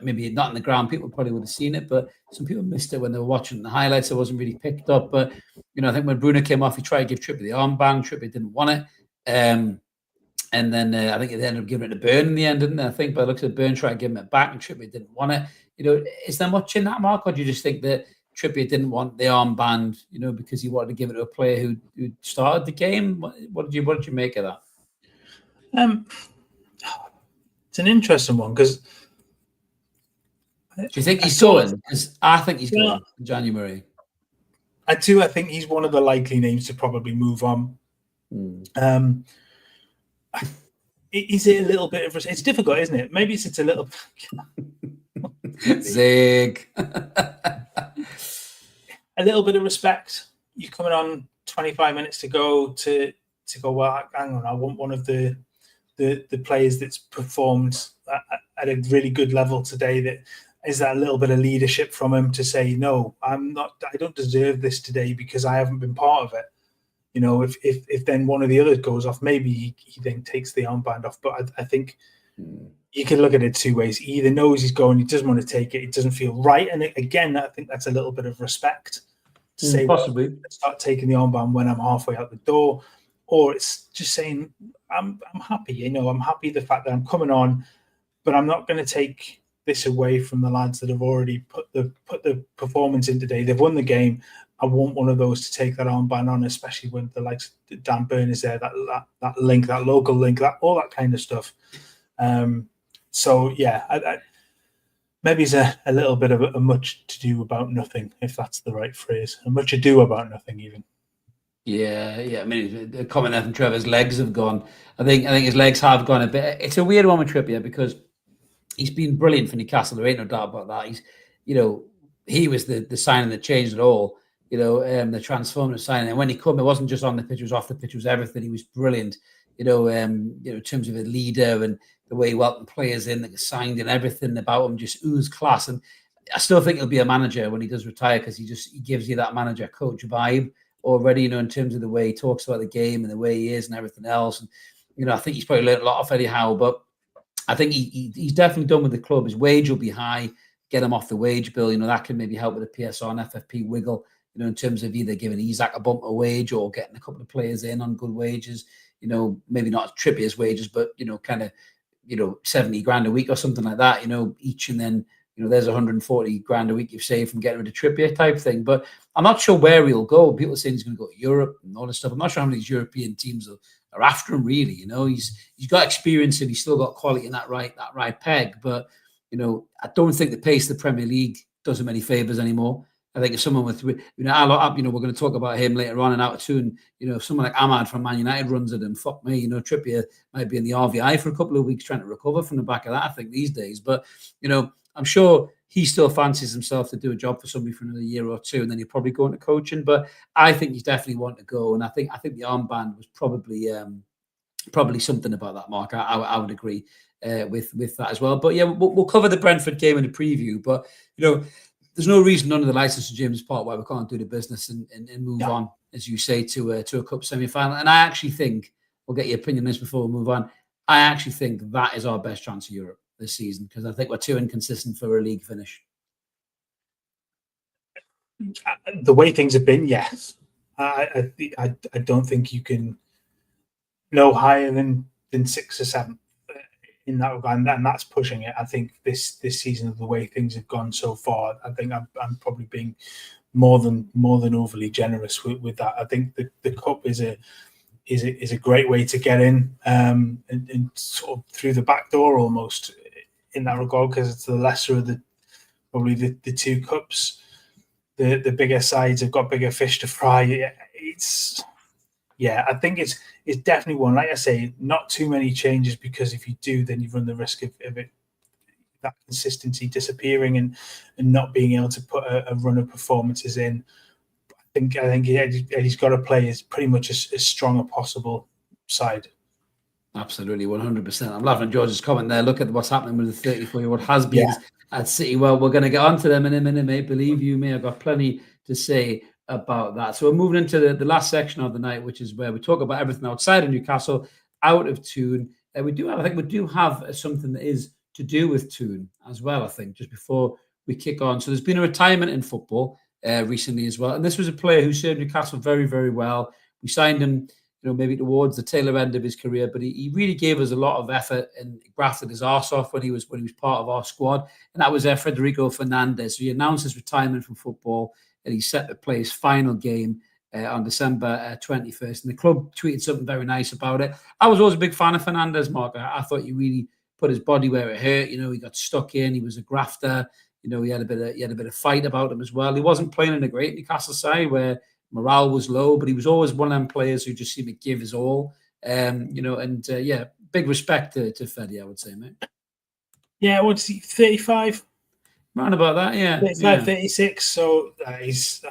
maybe not on the ground. People probably would have seen it, but some people missed it when they were watching the highlights. It wasn't really picked up. But I think when Bruno came off, he tried to give Trippier the armband. Trippier didn't want it. And then I think they ended up giving it to Burn in the end, didn't they? I think by the looks of it, Burn tried to give him it back and Trippier didn't want it. Is there much in that, Mark, or do you just think that Trippier didn't want the armband, because he wanted to give it to a player who started the game? What did you make of that? It's an interesting one because. Do you think he's going? Because I think he's going in January. I do. I think he's one of the likely names to probably move on. Is it a little bit of? It's difficult, isn't it? Maybe it's a little. Zig. A little bit of respect. You're coming on 25 minutes to go to go. Well, hang on. I want one of the players that's performed at a really good level today. That is that a little bit of leadership from him to say, no, I'm not. I don't deserve this today because I haven't been part of it. If then one of the others goes off, maybe he then takes the armband off. But I think you can look at it 2 ways. He either knows he's going, he doesn't want to take it, it doesn't feel right. And again, I think that's a little bit of respect to say, possibly start taking the armband when I'm halfway out the door. Or it's just saying, I'm happy. I'm happy the fact that I'm coming on, but I'm not going to take this away from the lads that have already put the performance in today. They've won the game. I want one of those to take that armband on, especially when the likes of Dan Burn is there, that link, that local link, that all that kind of stuff. So yeah, maybe it's a little bit of a much to do about nothing, if that's the right phrase. A much ado about nothing, even. Yeah. I mean, the comment there from Trevor's legs have gone. I think his legs have gone a bit. It's a weird one with Trippier because he's been brilliant for Newcastle. There ain't no doubt about that. He's, he was the signing that changed it all. The transformative signing. And when he came, it wasn't just on the pitch; it was off the pitch. It was everything. He was brilliant. In terms of a leader and the way he welcomed players in, that signed and everything about him just oozed class. And I still think he'll be a manager when he does retire because he gives you that manager coach vibe already. In terms of the way he talks about the game and the way he is and everything else. And I think he's probably learned a lot off Eddie Howe, but I think he's definitely done with the club. His wage will be high. Get him off the wage bill. That can maybe help with the PSR and FFP wiggle. In terms of either giving Isak a bumper wage or getting a couple of players in on good wages. Maybe not Trippier's wages, but kind of 70 grand a week or something like that. Each, and then there's 140 grand a week you've saved from getting rid of Trippier type thing. But I'm not sure where he'll go. People are saying he's going to go to Europe and all this stuff. I'm not sure how many these European teams are after him really. He's got experience and he's still got quality in that right peg. But I don't think the pace of the Premier League does him any favors anymore. I think if someone with, we're going to talk about him later on in Out of Toon. If someone like Ahmad from Man United runs at him, fuck me. Trippier might be in the RVI for a couple of weeks trying to recover from the back of that, I think, these days. But, I'm sure he still fancies himself to do a job for somebody for another year or two, and then he'll probably go into coaching. But I think he's definitely wanting to go. And I think the armband was probably something about that, Mark. I would agree with that as well. But yeah, we'll cover the Brentford game in the preview. But, there's no reason under the license of James Part why we can't do the business and move on, as you say, to a cup semi-final. And I actually think, we'll get your opinion on this before we move on, I actually think that is our best chance of Europe this season, because I think we're too inconsistent for a league finish. The way things have been, yes. I don't think you can no higher than 6 or 7 in that regard, and that's pushing it. I think this season, of the way things have gone so far, I think I'm probably being more than overly generous with that. I think the cup is a great way to get in, and sort of through the back door almost in that regard, because it's the lesser of probably the two cups. The bigger sides have got bigger fish to fry. I think it's definitely one. Like I say, not too many changes, because if you do, then you run the risk of it, that consistency disappearing and not being able to put a run of performances in. I think Eddie's got to play as pretty much as strong a possible side. Absolutely, 100%. I'm laughing at George's comment there. Look at what's happening with the 34-year-old has-beens at City. Well, we're going to get onto them in a minute, mate. Believe you me, I've got plenty to say about that. So we're moving into the last section of the night, which is where we talk about everything outside of Newcastle, Out of Toon. We do have something that is to do with Toon as well, I think, just before we kick on. So there's been a retirement in football recently as well. And this was a player who served Newcastle very, very well. We signed him, maybe towards the tail end of his career, but he really gave us a lot of effort and grafted his arse off when he was part of our squad. And that was Federico Fernandez. So he announced his retirement from football, and he's set to play his final game on December 21st. And the club tweeted something very nice about it. I was always a big fan of Fernandez, Mark. I thought he really put his body where it hurt. He got stuck in. He was a grafter. He had a bit of fight about him as well. He wasn't playing in a great Newcastle side where morale was low, but he was always one of them players who just seemed to give his all. Big respect to Feddy, I would say, mate. Yeah, what's he, 35? Round about that, yeah. 35, 36, so he's...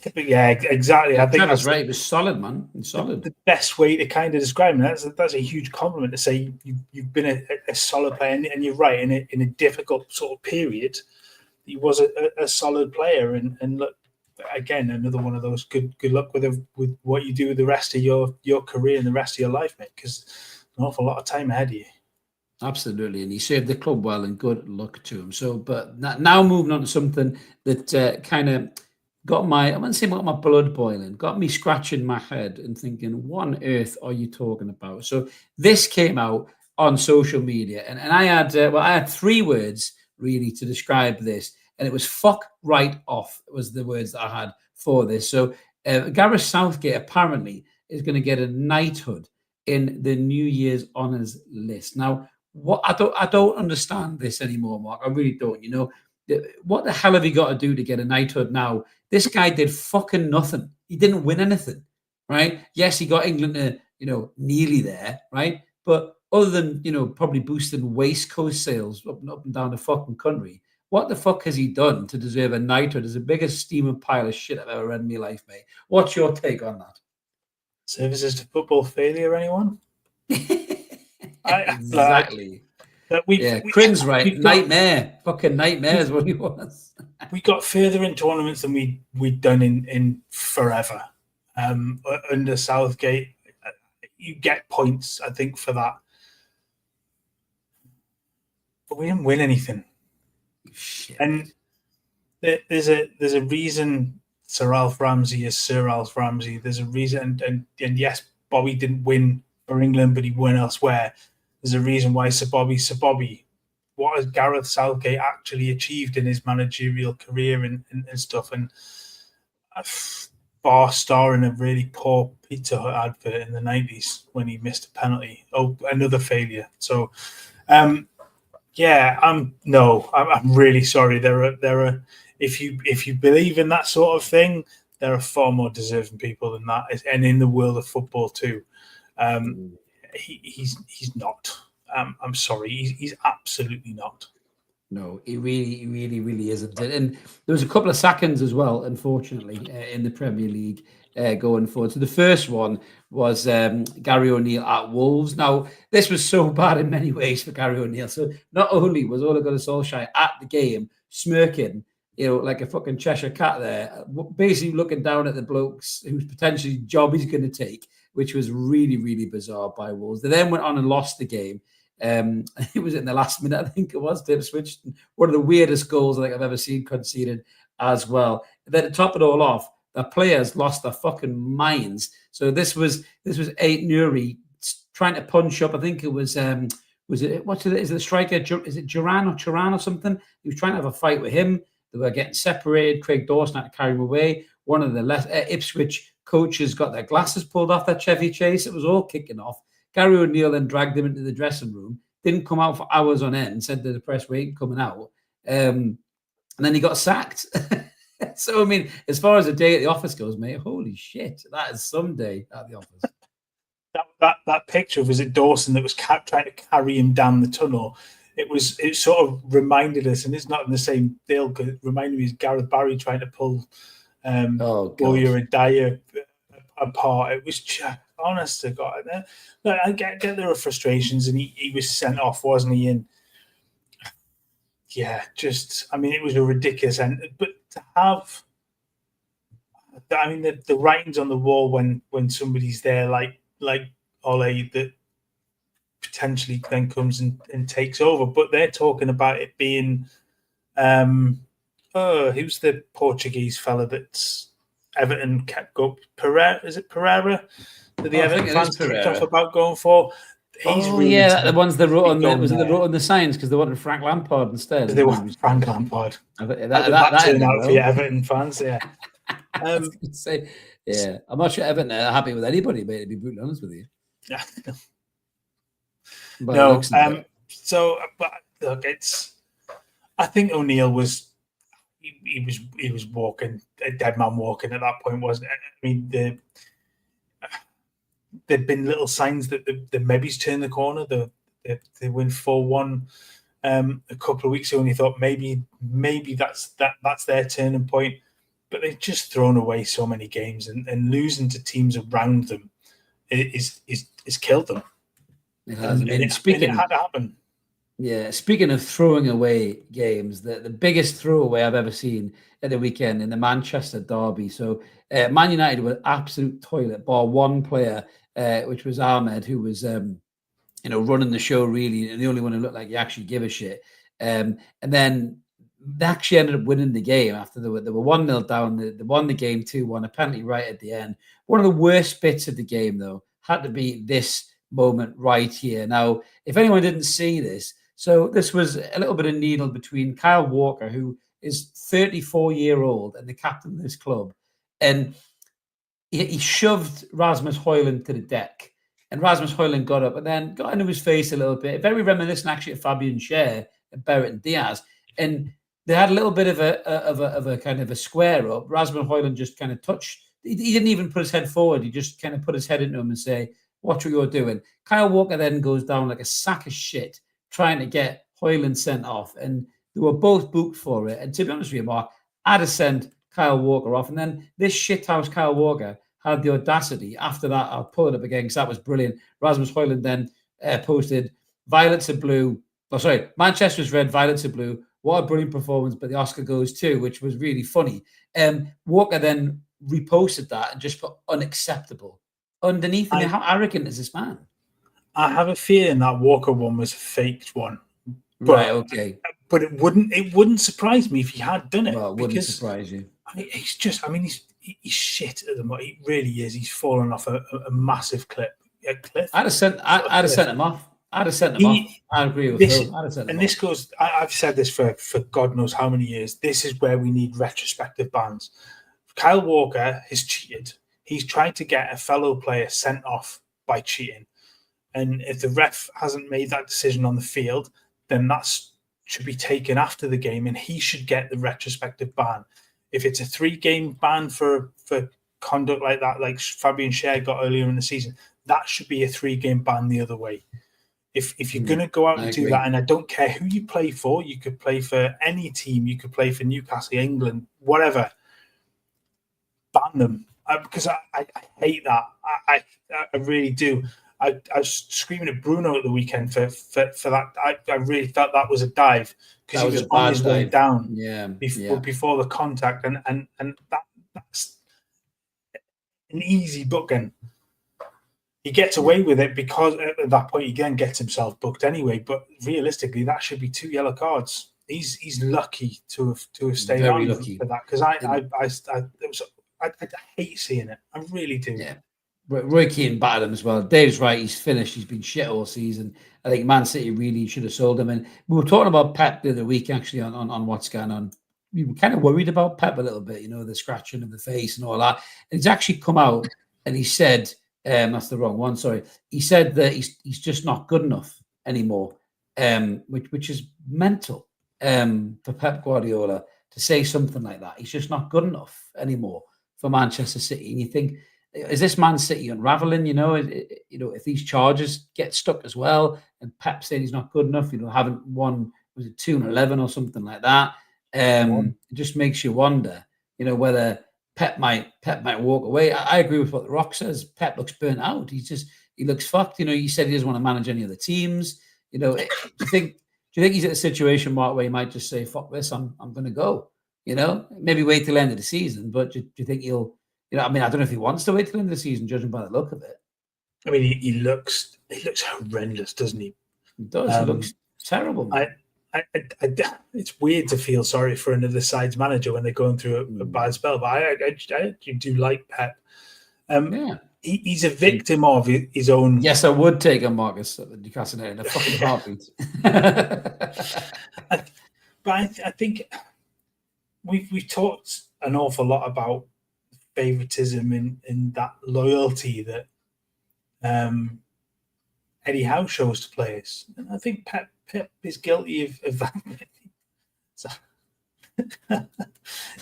exactly. I think that's right. It was solid, man. Solid. The best way to kind of describe him. That's a huge compliment to say you've been a solid player, and you're right, in a difficult sort of period, he was a solid player, and look, again, another one of those good luck with what you do with the rest of your career and the rest of your life, mate, because an awful lot of time ahead of you. Absolutely, and he served the club well, and good luck to him. So, but now moving on to something that kind of got my blood boiling, got me scratching my head and thinking, what on earth are you talking about? So this came out on social media, and I had 3 words really to describe this. And it was fuck right off was the words that I had for this. So Gareth Southgate apparently is going to get a knighthood in the New Year's honours list. Now, what I don't understand this anymore, Mark. I really don't. You know, what the hell have he got to do to get a knighthood now? This guy did fucking nothing. He didn't win anything, right? Yes, he got England to, you know, nearly there, right? But other than, you know, probably boosting waistcoat sales up and down the fucking country, what the fuck has he done to deserve a knighthood? It's the biggest steaming pile of shit I've ever read in my life, mate. What's your take on that? Services to football failure, anyone? Exactly. Cringe, right? Nightmare. Fucking nightmare is what he was. We got further in tournaments than we'd done in forever. Under Southgate, you get points, I think, for that. But we didn't win anything. Shit. And there's a reason Sir Alf Ramsey is Sir Alf Ramsey. There's a reason, and yes, Bobby didn't win for England, but he won elsewhere. There's a reason why Sir Bobby's Sir Bobby. What has Gareth Southgate actually achieved in his managerial career and stuff? And bar starring a really poor Pizza Hut advert in the 90s when he missed a penalty. Oh, another failure. So, I'm really sorry. There are if you believe in that sort of thing, there are far more deserving people than that, and in the world of football too. He's not. I'm sorry. He's absolutely not. No, he really isn't. And there was a couple of sackings as well, unfortunately, in the Premier League going forward. So the first one was Gary O'Neill at Wolves. Now, this was so bad in many ways for Gary O'Neill. So not only was Ole Gunnar Solskjaer at the game smirking, you know, like a fucking Cheshire cat there, basically looking down at the blokes whose potentially job he's going to take, which was really, really bizarre by Wolves. They then went on and lost the game. It was in the last minute, I think it was, to Ipswich. One of the weirdest goals I think I've ever seen conceded as well. And then to top it all off, the players lost their fucking minds. So this was Ait Nouri trying to punch up. I think it was is it the striker? Is it Duran or Turan or something? He was trying to have a fight with him. They were getting separated. Craig Dawson had to carry him away. One of the Ipswich coaches got their glasses pulled off that Chevy Chase. It was all kicking off. Gary O'Neill then dragged him into the dressing room. Didn't come out for hours on end. Said to the press, "We ain't coming out." And then he got sacked. So I mean, as far as a day at the office goes, mate, holy shit, that is some day at the office. That picture of, was it Dawson that was trying to carry him down the tunnel? It sort of reminded us, and it's not in the same deal, because it reminded me of Gareth Barry trying to pull Boyer and Dyer apart. It was just, honest to God. I get there were frustrations, and he was sent off, wasn't he? And I mean, it was a ridiculous end. But to have, I mean, the writings on the wall when somebody's there, like Ole, that potentially then comes and takes over. But they're talking about it being, who's the Portuguese fella that's Everton kept up? Pereira, is it Pereira? That the Everton fans kicked off about going for. He's the ones that wrote on they wrote on the signs because they wanted Frank Lampard instead. They wanted Frank Lampard. That turned out for your Everton fans, yeah. I was going to say, yeah, I'm not sure Everton are happy with anybody, mate, to be brutally honest with you. Yeah. But but look, I think O'Neill was he was walking, a dead man walking at that point, wasn't it? I mean, there'd been little signs that the maybe's turned the corner. They win 4-1 a couple of weeks ago, and you thought maybe that's their turning point. But they've just thrown away so many games, and losing to teams around them is killed them. It has. It had to happen. Yeah, speaking of throwing away games, the biggest throwaway I've ever seen at the weekend in the Manchester derby. So Man United were absolute toilet, bar one player, which was Ahmed, who was running the show really, and the only one who looked like he actually give a shit. And then they actually ended up winning the game after they were 1-0 down. They won the game 2-1, a penalty right at the end. One of the worst bits of the game, though, had to be this moment right here. Now, if anyone didn't see this, so this was a little bit of needle between Kyle Walker, who is 34-year-old and the captain of this club, and he shoved Rasmus Højlund to the deck, and Rasmus Højlund got up and then got into his face a little bit, very reminiscent actually of Fabian Schär and Barrett and Diaz, and they had a little bit of a kind of a square up. Rasmus Højlund just kind of touched. He didn't even put his head forward. He just kind of put his head into him and say, "Watch what you're doing." Kyle Walker then goes down like a sack of shit trying to get Højlund sent off, and they were both booked for it. And to be honest with you, Mark, I'd have sent Kyle Walker off, and then this shithouse Kyle Walker had the audacity. After that, I'll pull it up again because that was brilliant. Rasmus Højlund then posted, "Violets are blue." Oh, sorry, Manchester's red, violets are blue. What a brilliant performance, but the Oscar goes too, which was really funny. Walker then reposted that and just put unacceptable underneath. I mean, how arrogant is this man? I have a feeling that Walker one was a faked one. Right, okay. But it wouldn't surprise me if he had done it. Well, it wouldn't surprise you. I mean, he's shit at the moment. He really is. He's fallen off a massive cliff. I'd have sent him off. I'd have sent him off. I agree with Phil. I'd have sent him off. This goes, I've said this for God knows how many years. This is where we need retrospective bans. Kyle Walker has cheated. He's tried to get a fellow player sent off by cheating. And if the ref hasn't made that decision on the field, then that should be taken after the game and he should get the retrospective ban. If it's a 3-game ban for conduct like that, like Fabian Schär got earlier in the season, that should be a 3-game ban the other way. If you're going to go out and do that, and I don't care who you play for, you could play for any team, you could play for Newcastle, England, whatever, ban them. Because I hate that. I really do. I was screaming at Bruno at the weekend for that. I really felt that was a dive because he was on his way down before the contact, and that's an easy booking. He gets away with it because at that point he then gets himself booked anyway. But realistically, that should be 2 yellow cards. He's lucky to have stayed on for that because I hate seeing it. I really do. Yeah. Roy Keane battered him as well. Dave's right. He's finished. He's been shit all season. I think Man City really should have sold him. And we were talking about Pep the other week, actually, on what's going on. We were kind of worried about Pep a little bit, the scratching of the face and all that. And he's actually come out and he said, that's the wrong one, sorry. He said that he's just not good enough anymore, which is mental for Pep Guardiola to say something like that. He's just not good enough anymore for Manchester City. And you think, is this Man City unraveling? If these charges get stuck as well, and Pep saying he's not good enough, haven't won, was it 2-11 or something like that? It just makes you wonder, whether Pep might walk away. I agree with what The Rock says. Pep looks burnt out. He looks fucked. He said he doesn't want to manage any other teams. Do you think he's at a situation, Mark, where he might just say, "Fuck this, I'm going to go"? Maybe wait till the end of the season. But do you think he'll? I don't know if he wants to wait till the end of the season, judging by the look of it. I mean, he looks horrendous, doesn't he? He does. He looks terrible. It's weird to feel sorry for another side's manager when they're going through a bad spell, but I do like Pep. He's a victim of his own. Yes, I would take him, Marcus, at the Newcastle in a fucking heartbeat. But I think we've talked an awful lot about favoritism and that loyalty that Eddie Howe shows to players, and I think Pep is guilty of that. So,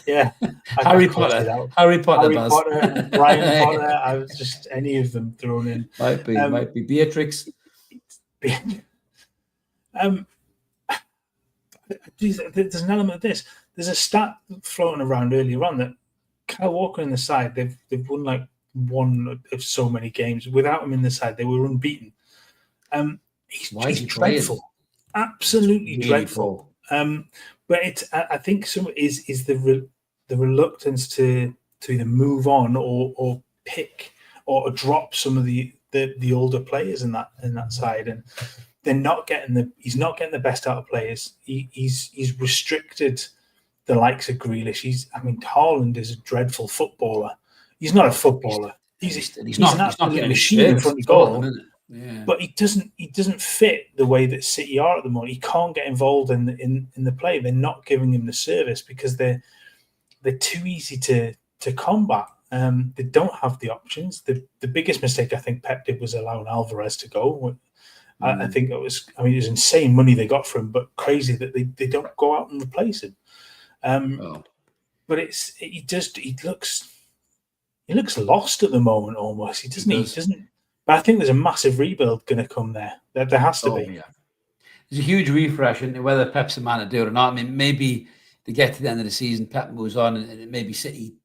yeah, Harry Potter, Brian Potter. I was just any of them thrown in. Might be Beatrix. There's an element of this. There's a stat floating around earlier on that Kyle Walker in the side, they've won like one of so many games. Without him in the side, they were unbeaten. He's dreadful, absolutely really dreadful. But I think some is the reluctance to either move on or pick or drop some of the older players in that side, and they're not getting he's not getting the best out of players. He's restricted the likes of Grealish. Haaland is a dreadful footballer. He's not a footballer. He's not an absolute machine in front of goal. Yeah. But he doesn't fit the way that City are at the moment. He can't get involved in the play. They're not giving him the service because they're too easy to combat. They don't have the options. The biggest mistake I think Pep did was allowing Alvarez to go. I think it was insane money they got for him, but crazy that they don't go out and replace him. But he looks lost at the moment almost. He doesn't. But I think there's a massive rebuild going to come there. There has to be. Yeah. There's a huge refresh, and whether Pep's the man to do it or not. I mean, maybe they get to the end of the season, Pep moves on, and maybe City,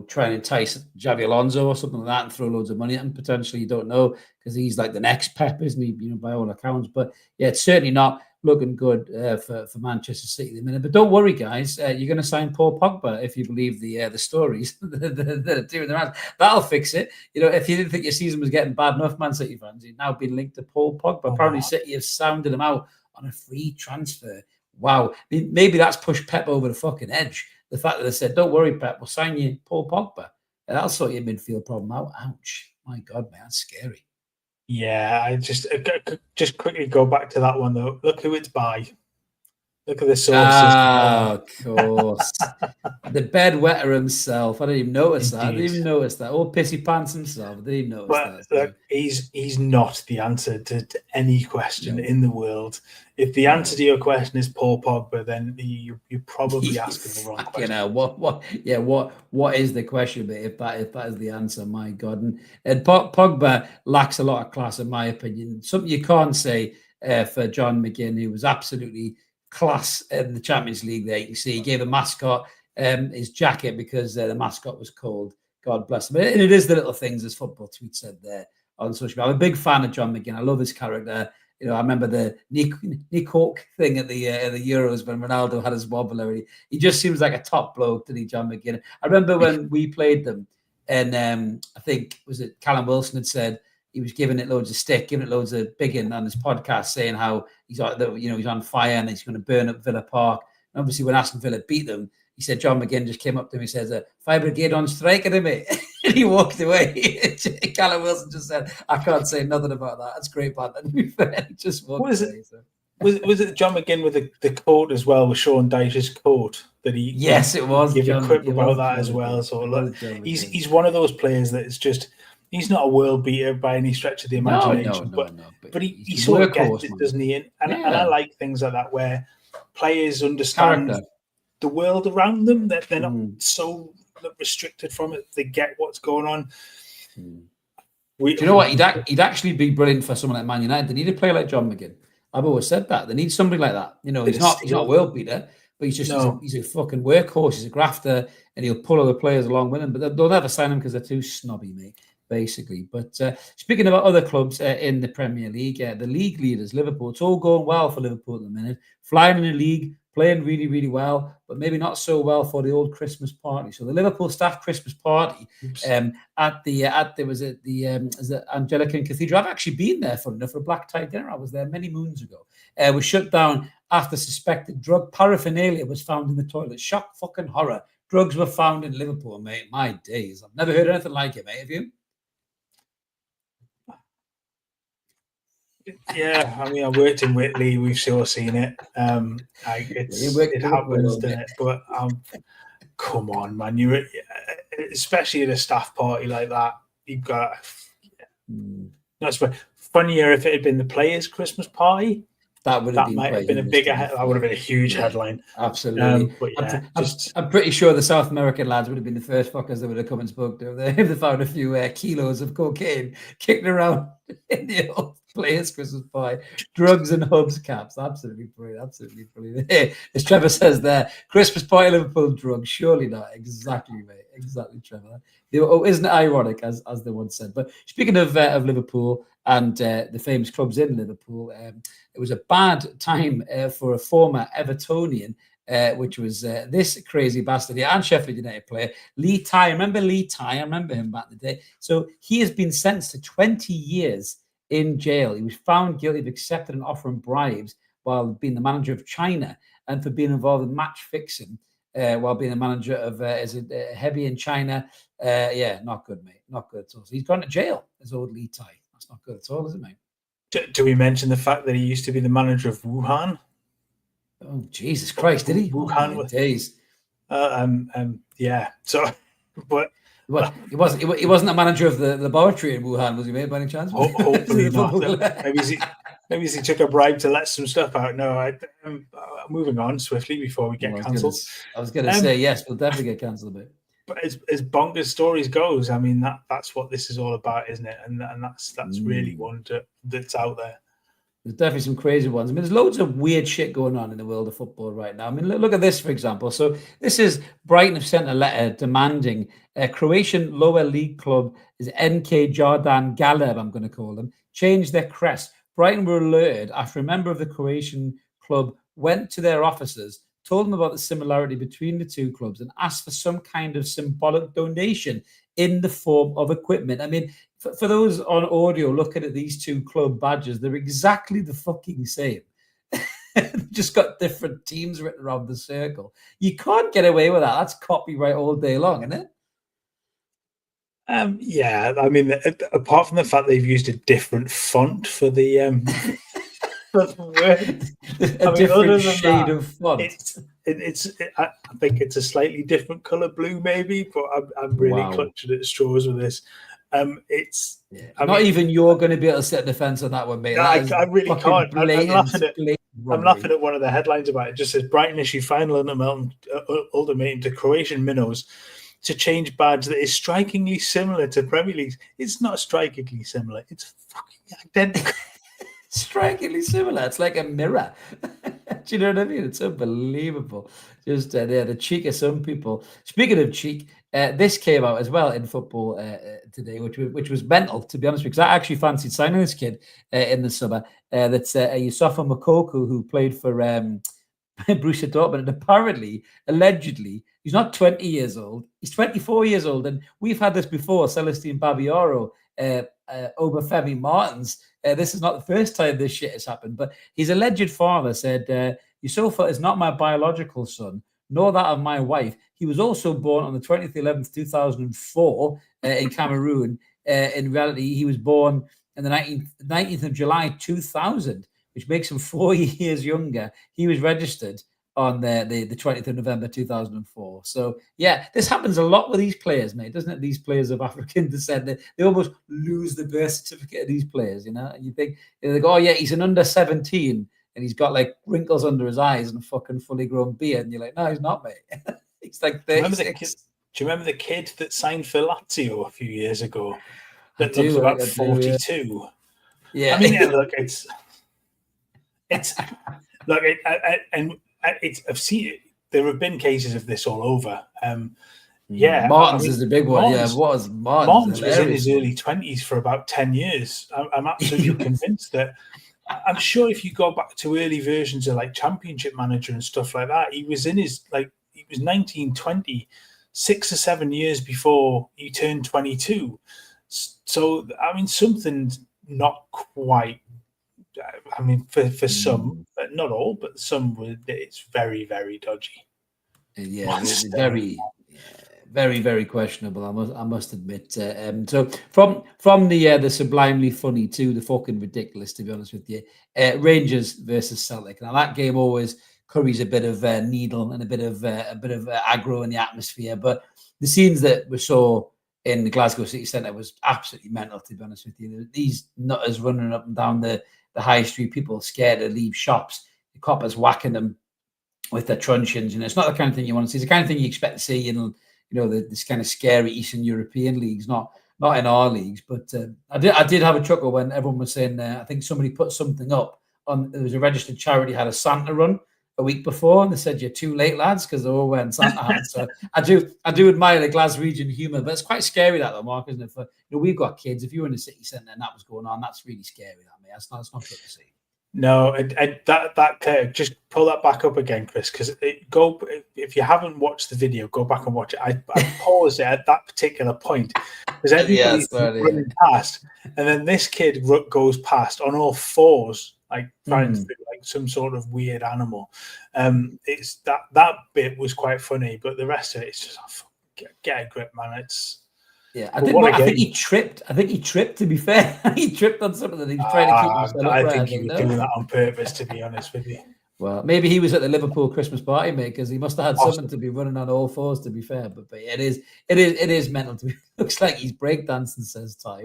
try and entice Xabi Alonso or something like that and throw loads of money at him. Potentially, you don't know, because he's like the next Pep, isn't he? By all accounts. But yeah, it's certainly not looking good for Manchester City at the minute. But don't worry, guys. You're going to sign Paul Pogba if you believe the stories that are doing the rounds. That'll fix it. If you didn't think your season was getting bad enough, Man City fans, you've now been linked to Paul Pogba. Apparently, City have sounded him out on a free transfer. Wow. Maybe that's pushed Pep over the fucking edge. The fact that they said, don't worry, Pep, we'll sign you Paul Pogba. And that'll sort your midfield problem out. Ouch. My God, man, that's scary. Yeah, I just quickly go back to that one, though. Look who it's by. Look at the sources. Of course. The bedwetter himself. I didn't even notice that. I didn't even notice that. Oh, pissy pants himself. I didn't even notice that. Look, he's not the answer to any question in the world. If the answer to your question is Paul Pogba, then you're probably asking the wrong question. What is the question? But if that is the answer, my God. And Pogba lacks a lot of class, in my opinion. Something you can't say for John McGinn, who was absolutely class in the Champions League there. You can see he gave a mascot his jacket because the mascot was cold. God bless him. And it is the little things, as Football Tweet said there on social media. I'm a big fan of John McGinn. I love his character. I remember the Nick Hawk thing at the Euros when Ronaldo had his wobbler. He just seems like a top bloke, didn't he, John McGinn? I remember when we played them, and I think, was it Callum Wilson had said, he was giving it loads of stick, giving it loads of bigging on his podcast, saying how he's on fire and he's going to burn up Villa Park. And obviously, when Aston Villa beat them, he said John McGinn just came up to him. He says, "Fire Brigade on strike, at him," and he walked away. Callum Wilson just said, "I can't say nothing about that. That's great, man." And he just walked away. Was it John McGinn with the quote as well, with Sean Dyche's quote that he? Yes, it was. Give a quip about that as well. So look, he's one of those players that is just. He's not a world beater by any stretch of the imagination, but he sort of gets it, doesn't he? And I like things like that, where players understand the world around them, that they're not so restricted from it. They get what's going on. Do you know what? He'd actually be brilliant for someone like Man United. They need a player like John McGinn. I've always said that. They need somebody like that. He's not a world beater, but he's a fucking workhorse. He's a grafter, and he'll pull other players along with him. But they'll never sign him because they're too snobby, mate. Basically. But speaking about other clubs in the Premier League, the league leaders, Liverpool, it's all going well for Liverpool at the minute. Flying in the league, playing really, really well, but maybe not so well for the old Christmas party. So the Liverpool staff Christmas party at the Anglican Cathedral. I've actually been there for a black tie dinner. I was there many moons ago. Was shut down after suspected drug paraphernalia was found in the toilet. Shock fucking horror. Drugs were found in Liverpool, mate. My days. I've never heard anything like it, mate. Have you? Yeah, I mean, I worked in Whitley. We've sure seen it. It happens, doesn't it? But come on, man! Especially at a staff party like that, you've got. That's funnier if it had been the players' Christmas party. That might have been a bigger. That would have been a huge headline. Absolutely. But yeah, I'm pretty sure the South American lads would have been the first fuckers that would have come and spoke to them if they found a few kilos of cocaine kicking around in the old players' Christmas party. Drugs and hubs caps. Absolutely brilliant. Absolutely brilliant. As Trevor says there, Christmas party Liverpool drugs. Surely not. Exactly, mate. Exactly, Trevor. Isn't it ironic, as they once said? But speaking of Liverpool and the famous clubs in Liverpool, it was a bad time for a former Evertonian, which was this crazy bastard here, and Sheffield United player, Lee Ty. Remember Lee Ty? I remember him back in the day. So he has been sentenced to 20 years in jail. He was found guilty of accepting an offer and bribes while being the manager of China, and for being involved in match fixing while being a manager of Heavy in China. Not good, mate. Not good at all. So he's gone to jail, as old Lee Tai. That's not good at all, is it, mate? Do we mention the fact that he used to be the manager of Wuhan? Oh, Jesus Christ, did he? Wuhan with days. Yeah. So, but he wasn't the manager of the laboratory in Wuhan, was he, mate, by any chance? Hopefully not. Maybe he took a bribe to let some stuff out. No, moving on swiftly before we get cancelled. I was going to say, yes, we'll definitely get cancelled, mate. But as bonkers stories goes, I mean, that's what this is all about, isn't it? And that's really one that's out there. There's definitely some crazy ones. I mean, there's loads of weird shit going on in the world of football right now. I mean, look at this, for example. So this is Brighton have sent a letter demanding a Croatian lower league club, is NK Jordan Galeb, I'm going to call them, change their crest. Brighton were alerted after a member of the Croatian club went to their officers, told them about the similarity between the two clubs and asked for some kind of symbolic donation in the form of equipment. I mean, for those on audio looking at these two club badges, they're exactly the fucking same. Just got different teams written around the circle. You can't get away with that. That's copyright all day long, isn't it? Yeah, I mean, apart from the fact they've used a different font for the different shade of font. I think it's a slightly different color blue, maybe, but I'm really clutching at straws with this. Even you're going to be able to set defense on that one, mate. I really can't. I'm laughing at one of the headlines about it. It just says Brighton issue final ultimatum to Croatian minnows to change badge that is strikingly similar to Premier League. It's not strikingly similar. It's fucking identical. Strikingly similar. It's like a mirror. Do you know what I mean? It's unbelievable. Just the cheek of some people. Speaking of cheek, this came out as well in football today, which was mental, to be honest, because I actually fancied signing this kid in the summer. That's Yusufa Moukoko, who played for Borussia Dortmund, and apparently, allegedly, he's not 20 years old. He's 24 years old, and we've had this before. Celestine Babiaro, Obafemi Martins. This is not the first time this shit has happened, but his alleged father said, Yusufa is not my biological son, nor that of my wife. He was also born on the 20th 11th, 2004 in Cameroon. In reality, he was born on the 19th of July, 2000, which makes him 4 years younger. He was registered on the 20th of November 2004. So yeah, this happens a lot with these players, mate, doesn't it? These players of African descent, they almost lose the birth certificate of these players, you know. And you think, they go, oh yeah, he's an under 17 and he's got like wrinkles under his eyes and a fucking fully grown beard, and you're like, no, he's not, mate. He's like 36. Do you remember the kid that signed for Lazio a few years ago? That looks about 42. Yeah, I mean, look, it's look, I've seen it. There have been cases of this all over. Yeah, Martins is the big one. Martins was in his early 20s for about 10 years. I'm absolutely convinced that. I'm sure if you go back to early versions of like Championship Manager and stuff like that, he was 19, 20, 6 or 7 years before he turned 22. So I mean, something's not quite. I mean, for some, not all, but some, it's very, very dodgy. Yeah, it's very, very, very questionable. I must admit. So from the sublimely funny to the fucking ridiculous, to be honest with you, Rangers versus Celtic. Now that game always curries a bit of needle and a bit of aggro in the atmosphere. But the scenes that we saw in the Glasgow City Centre was absolutely mental, to be honest with you. These nutters running up and down the high street, people scared to leave shops, the coppers whacking them with their truncheons. It's not the kind of thing you want to see. It's the kind of thing you expect to see in, this kind of scary Eastern European leagues, not in our leagues. But I did have a chuckle when everyone was saying, I think somebody put something up on, there was a registered charity had a Santa run a week before, and they said, you're too late, lads, because they're all wearing Santa hats. So I do admire the Glaswegian humour, but it's quite scary that, though, Mark, isn't it? For we've got kids. If you were in the city centre and that was going on, that's really scary. That, mate, that's not good to see. No, that just pull that back up again, Chris, because if you haven't watched the video, go back and watch it. I paused it at that particular point because everybody's running past, and then this kid goes past on all fours, like trying to do like some sort of weird animal. It's that bit was quite funny, but the rest of it is just get a grip, man. Yeah, I think he tripped. I think he tripped. To be fair, he tripped on something that he was trying to keep himself I upright. think he was doing that on purpose. To be honest with you. Well, maybe he was at the Liverpool Christmas party, mate, because he must have had something to be running on all fours. To be fair, but it is mental. To be, looks like he's breakdancing, says Ty.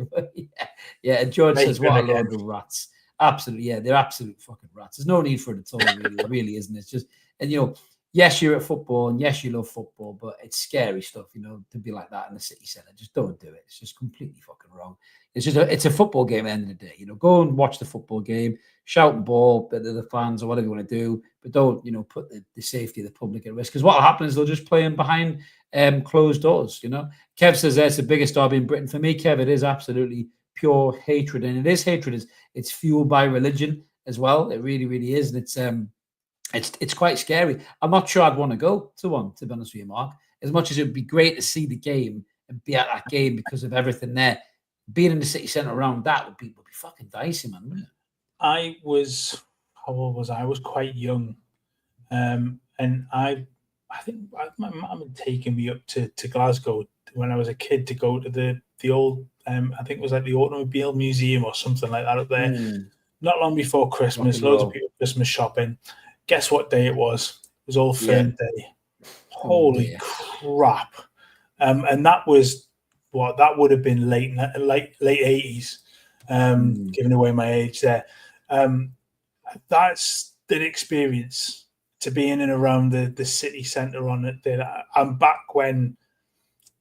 yeah. And George says, "What a load of rats." Absolutely, yeah, they're absolute fucking rats. There's no need for it at all. Really, it really isn't. It's just, and yes, you're at football, and yes, you love football, but it's scary stuff, to be like that in the city centre. Just don't do it. It's just completely fucking wrong. It's a football game at the end of the day. Go and watch the football game, shout and ball to the fans or whatever you want to do, but don't, put the safety of the public at risk. Because what will happen is they'll just play in behind closed doors, Kev says it's the biggest derby in Britain. For me, Kev, it is absolutely pure hatred. And it is hatred. It's fueled by religion as well. It really, really is. And it's quite scary. I'm not sure I'd want to go to one, to be honest with you, Mark. As much as it would be great to see the game and be at that game because of everything there, being in the city centre around that would be fucking dicey, man, wouldn't it? How old was I? I was quite young. And I think my mum had taken me up to Glasgow when I was a kid to go to the old, I think it was like the Automobile Museum or something like that up there. Not long before Christmas, loads of people Christmas shopping. Guess what day it was? It was All Firm Day. Holy crap! And that was that would have been late 80s. Giving away my age there. That's the experience to be in and around the city centre on it. I'm back when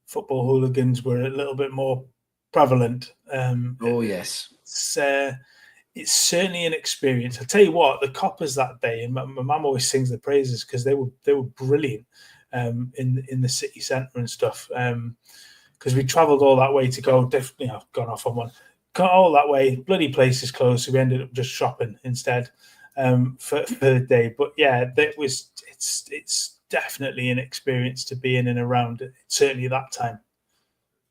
football hooligans were a little bit more prevalent. Yes. It's certainly an experience. I'll tell you what, the coppers that day, and my mum always sings the praises because they were brilliant in the city centre and stuff. Because we travelled all that way to go. Definitely, I've gone off on one. Got all that way, bloody place is closed, so we ended up just shopping instead for the day. But yeah, it's definitely an experience to be in and around. Certainly that time.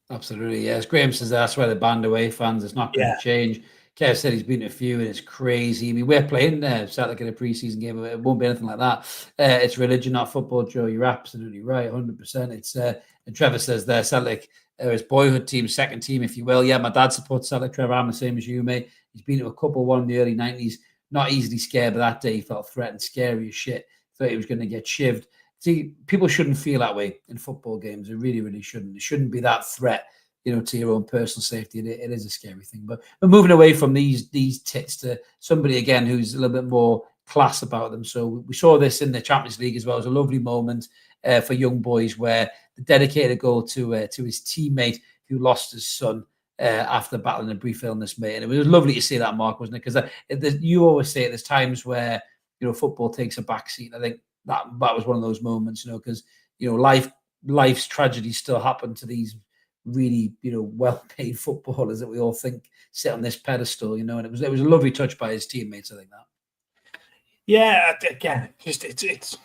Absolutely, yes. Graham says that's where the band away fans. It's not going to change. Kev said he's been to a few and it's crazy. I mean, we're playing Celtic in a preseason game. It won't be anything like that. It's religion, not football, Joe. You're absolutely right, 100%. It's and Trevor says there, Celtic, his boyhood team, second team, if you will. Yeah, my dad supports Celtic, Trevor. I'm the same as you, mate. He's been to a couple, one in the early 90s. Not easily scared, but that day he felt threatened, scary as shit. Thought he was going to get shivved. See, people shouldn't feel that way in football games. They really, really shouldn't. It shouldn't be that threat, to your own personal safety. It is a scary thing. But we're moving away from these tits to somebody, again, who's a little bit more class about them. So we saw this in the Champions League as well. It was a lovely moment for young boys where the dedicated goal to his teammate who lost his son after battling a brief illness, mate. And it was lovely to see that, Mark, wasn't it? Because you always say there's times where, football takes a backseat. I think that was one of those moments, because, life's tragedies still happen to these really, well-paid footballers that we all think sit on this pedestal, and it was a lovely touch by his teammates, I think that. Yeah, again, just it's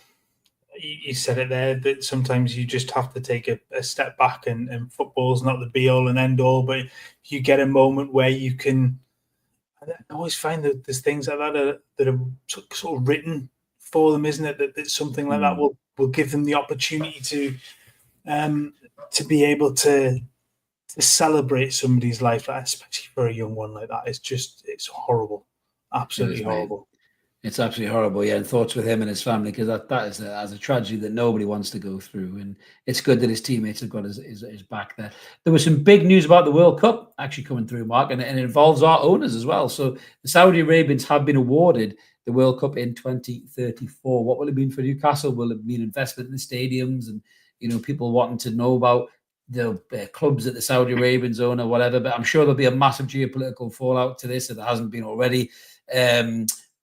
you said it there, that sometimes you just have to take a step back, and football's not the be-all and end-all, but you get a moment where you can. I always find that there's things like that are sort of written for them, isn't it? That something like that will give them the opportunity to be able to celebrate somebody's life, especially for a young one like that. It's horrible, absolutely horrible. It's absolutely horrible, yeah. And thoughts with him and his family, because that is a tragedy that nobody wants to go through. And it's good that his teammates have got his back there. There was some big news about the World Cup actually coming through, Mark, and it involves our owners as well. So the Saudi Arabians have been awarded the World Cup in 2034. What will it mean for Newcastle? Will it mean investment in the stadiums and people wanting to know about the clubs that the Saudi Arabians own or whatever? But I'm sure there'll be a massive geopolitical fallout to this if there hasn't been already.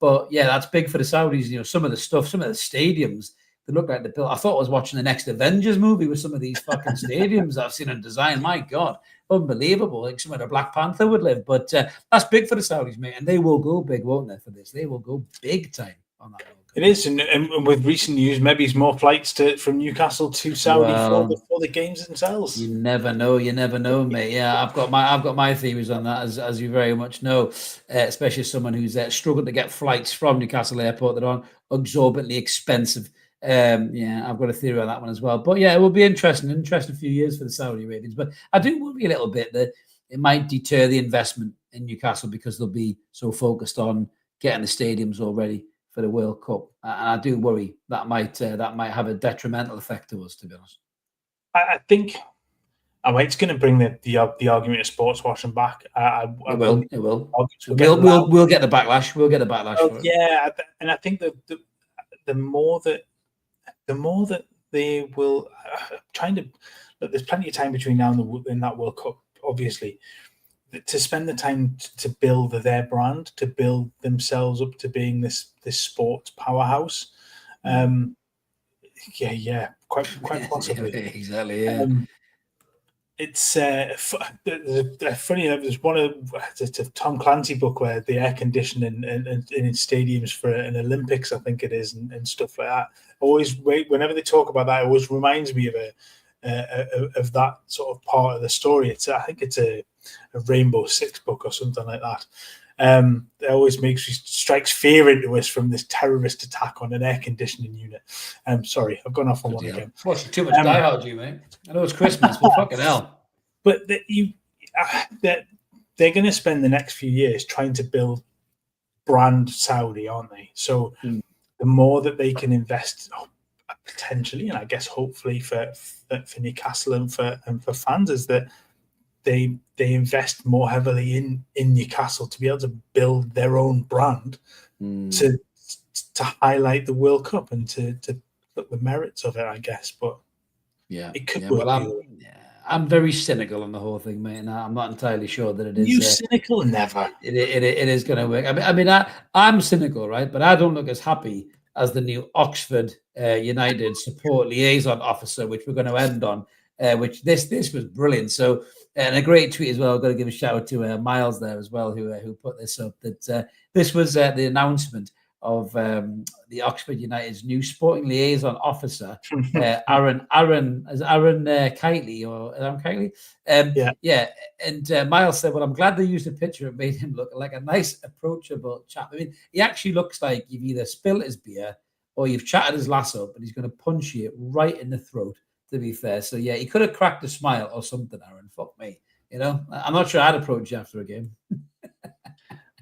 But yeah, that's big for the Saudis. Some of the stadiums that look like the bill. I thought I was watching the next Avengers movie with some of these fucking stadiums I've seen in design. My God, unbelievable! Like somewhere the Black Panther would live. But that's big for the Saudis, mate, and they will go big, won't they? For this, they will go big time on that. It is, and with recent news, maybe it's more flights from Newcastle to Saudi for the games themselves. You never know, mate. Yeah, I've got my theories on that, as you very much know, especially as someone who's struggled to get flights from Newcastle Airport that are exorbitantly expensive Yeah, I've got a theory on that one as well. But yeah, it will be interesting few years for the Saudi Arabians. But I do worry a little bit that it might deter the investment in Newcastle because they'll be so focused on getting the stadiums all ready for the World Cup. And I do worry that might have a detrimental effect to us, to be honest. I think it's going to bring the argument of sports washing back. It will. We'll get the backlash. We'll get the backlash. For it. And I think that the more that they will trying to look, there's plenty of time between now and that World Cup, obviously, to spend the time to build their brand, to build themselves up to being this sports powerhouse. Quite possibly. Exactly. Yeah. It's funny enough. There's it's a Tom Clancy book where the air conditioning in stadiums for an Olympics, I think it is, and stuff like that. Whenever they talk about that, it always reminds me of that sort of part of the story. I think it's a Rainbow Six book or something like that. It always strikes fear into us from this terrorist attack on an air conditioning unit. Sorry, I've gone off on one again. Watching too much Die Hard, you mate. I know it's Christmas, but fucking hell. But they're going to spend the next few years trying to build brand Saudi, aren't they? So the more that they can invest, potentially, and I guess hopefully for Newcastle and for fans, is that they invest more heavily in Newcastle to be able to build their own brand to highlight the World Cup and to look the merits of it, I guess. But yeah, it could work. I'm very cynical on the whole thing, mate, and I'm not entirely sure that it is. You cynical? Never. It is going to work. I'm cynical, right? But I don't look as happy as the new Oxford United support liaison officer, which we're going to end on. Which this was brilliant. So, and a great tweet as well. I've got to give a shout out to Miles there as well, who put this up. That this was the announcement of the Oxford United's new sporting liaison officer, Aaron Kitely or Aaron Kitely. Yeah. And Miles said, "Well, I'm glad they used a picture. It made him look like a nice, approachable chap. I mean, he actually looks like you've either spilled his beer or you've chatted his lass up, and he's going to punch you right in the throat." To be fair, so yeah, he could have cracked a smile or something, Aaron. Fuck me, I'm not sure I'd approach you after a game.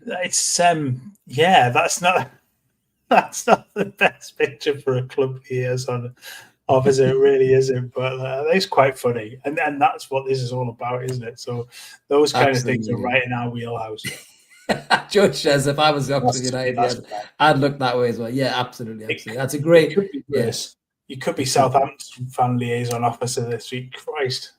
It's that's not the best picture for a club liaison officer. It really isn't, but it's quite funny, and that's what this is all about, isn't it? So those kind of things are right in our wheelhouse. George says, if I was the Oxford United, I'd look that way as well. Yeah, absolutely. That's a great. You could be Southampton fan liaison officer this week. Christ.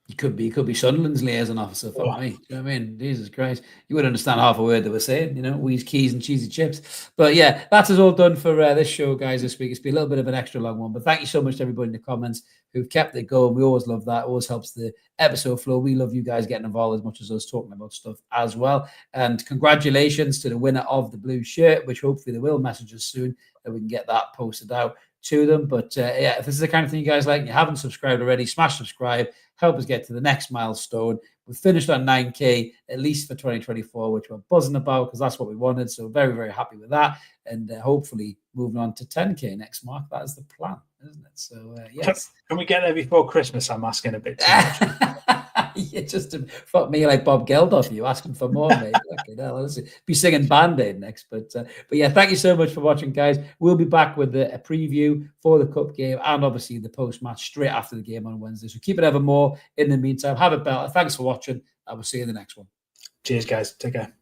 You could be Sunderland's liaison officer. Fuck me. Do you know what I mean? Jesus Christ. You wouldn't understand half a word they were saying, wheeze keys and cheesy chips. But yeah, that's us all done for this show, guys, this week. It's been a little bit of an extra long one, but thank you so much to everybody in the comments who've kept it going. We always love that. It always helps the episode flow. We love you guys getting involved as much as us talking about stuff as well. And congratulations to the winner of the blue shirt, which hopefully they will message us soon that we can get that posted out to them. But if this is the kind of thing you guys like and you haven't subscribed already, smash subscribe, help us get to the next milestone. We've finished on 9k at least for 2024, which we're buzzing about because that's what we wanted. So very, very happy with that, and hopefully moving on to 10k next month. That is the plan, isn't it? So yes. Can we get there before Christmas? I'm asking a bit too much. Yeah, just to fuck me like Bob Geldof, you asking for more, mate. Be singing Band-Aid next, but yeah, thank you so much for watching, guys. We'll be back with a preview for the cup game and obviously the post-match straight after the game on Wednesday. So keep it ever more. In the meantime, have it better. Thanks for watching. I will see you in the next one. Cheers, guys. Take care.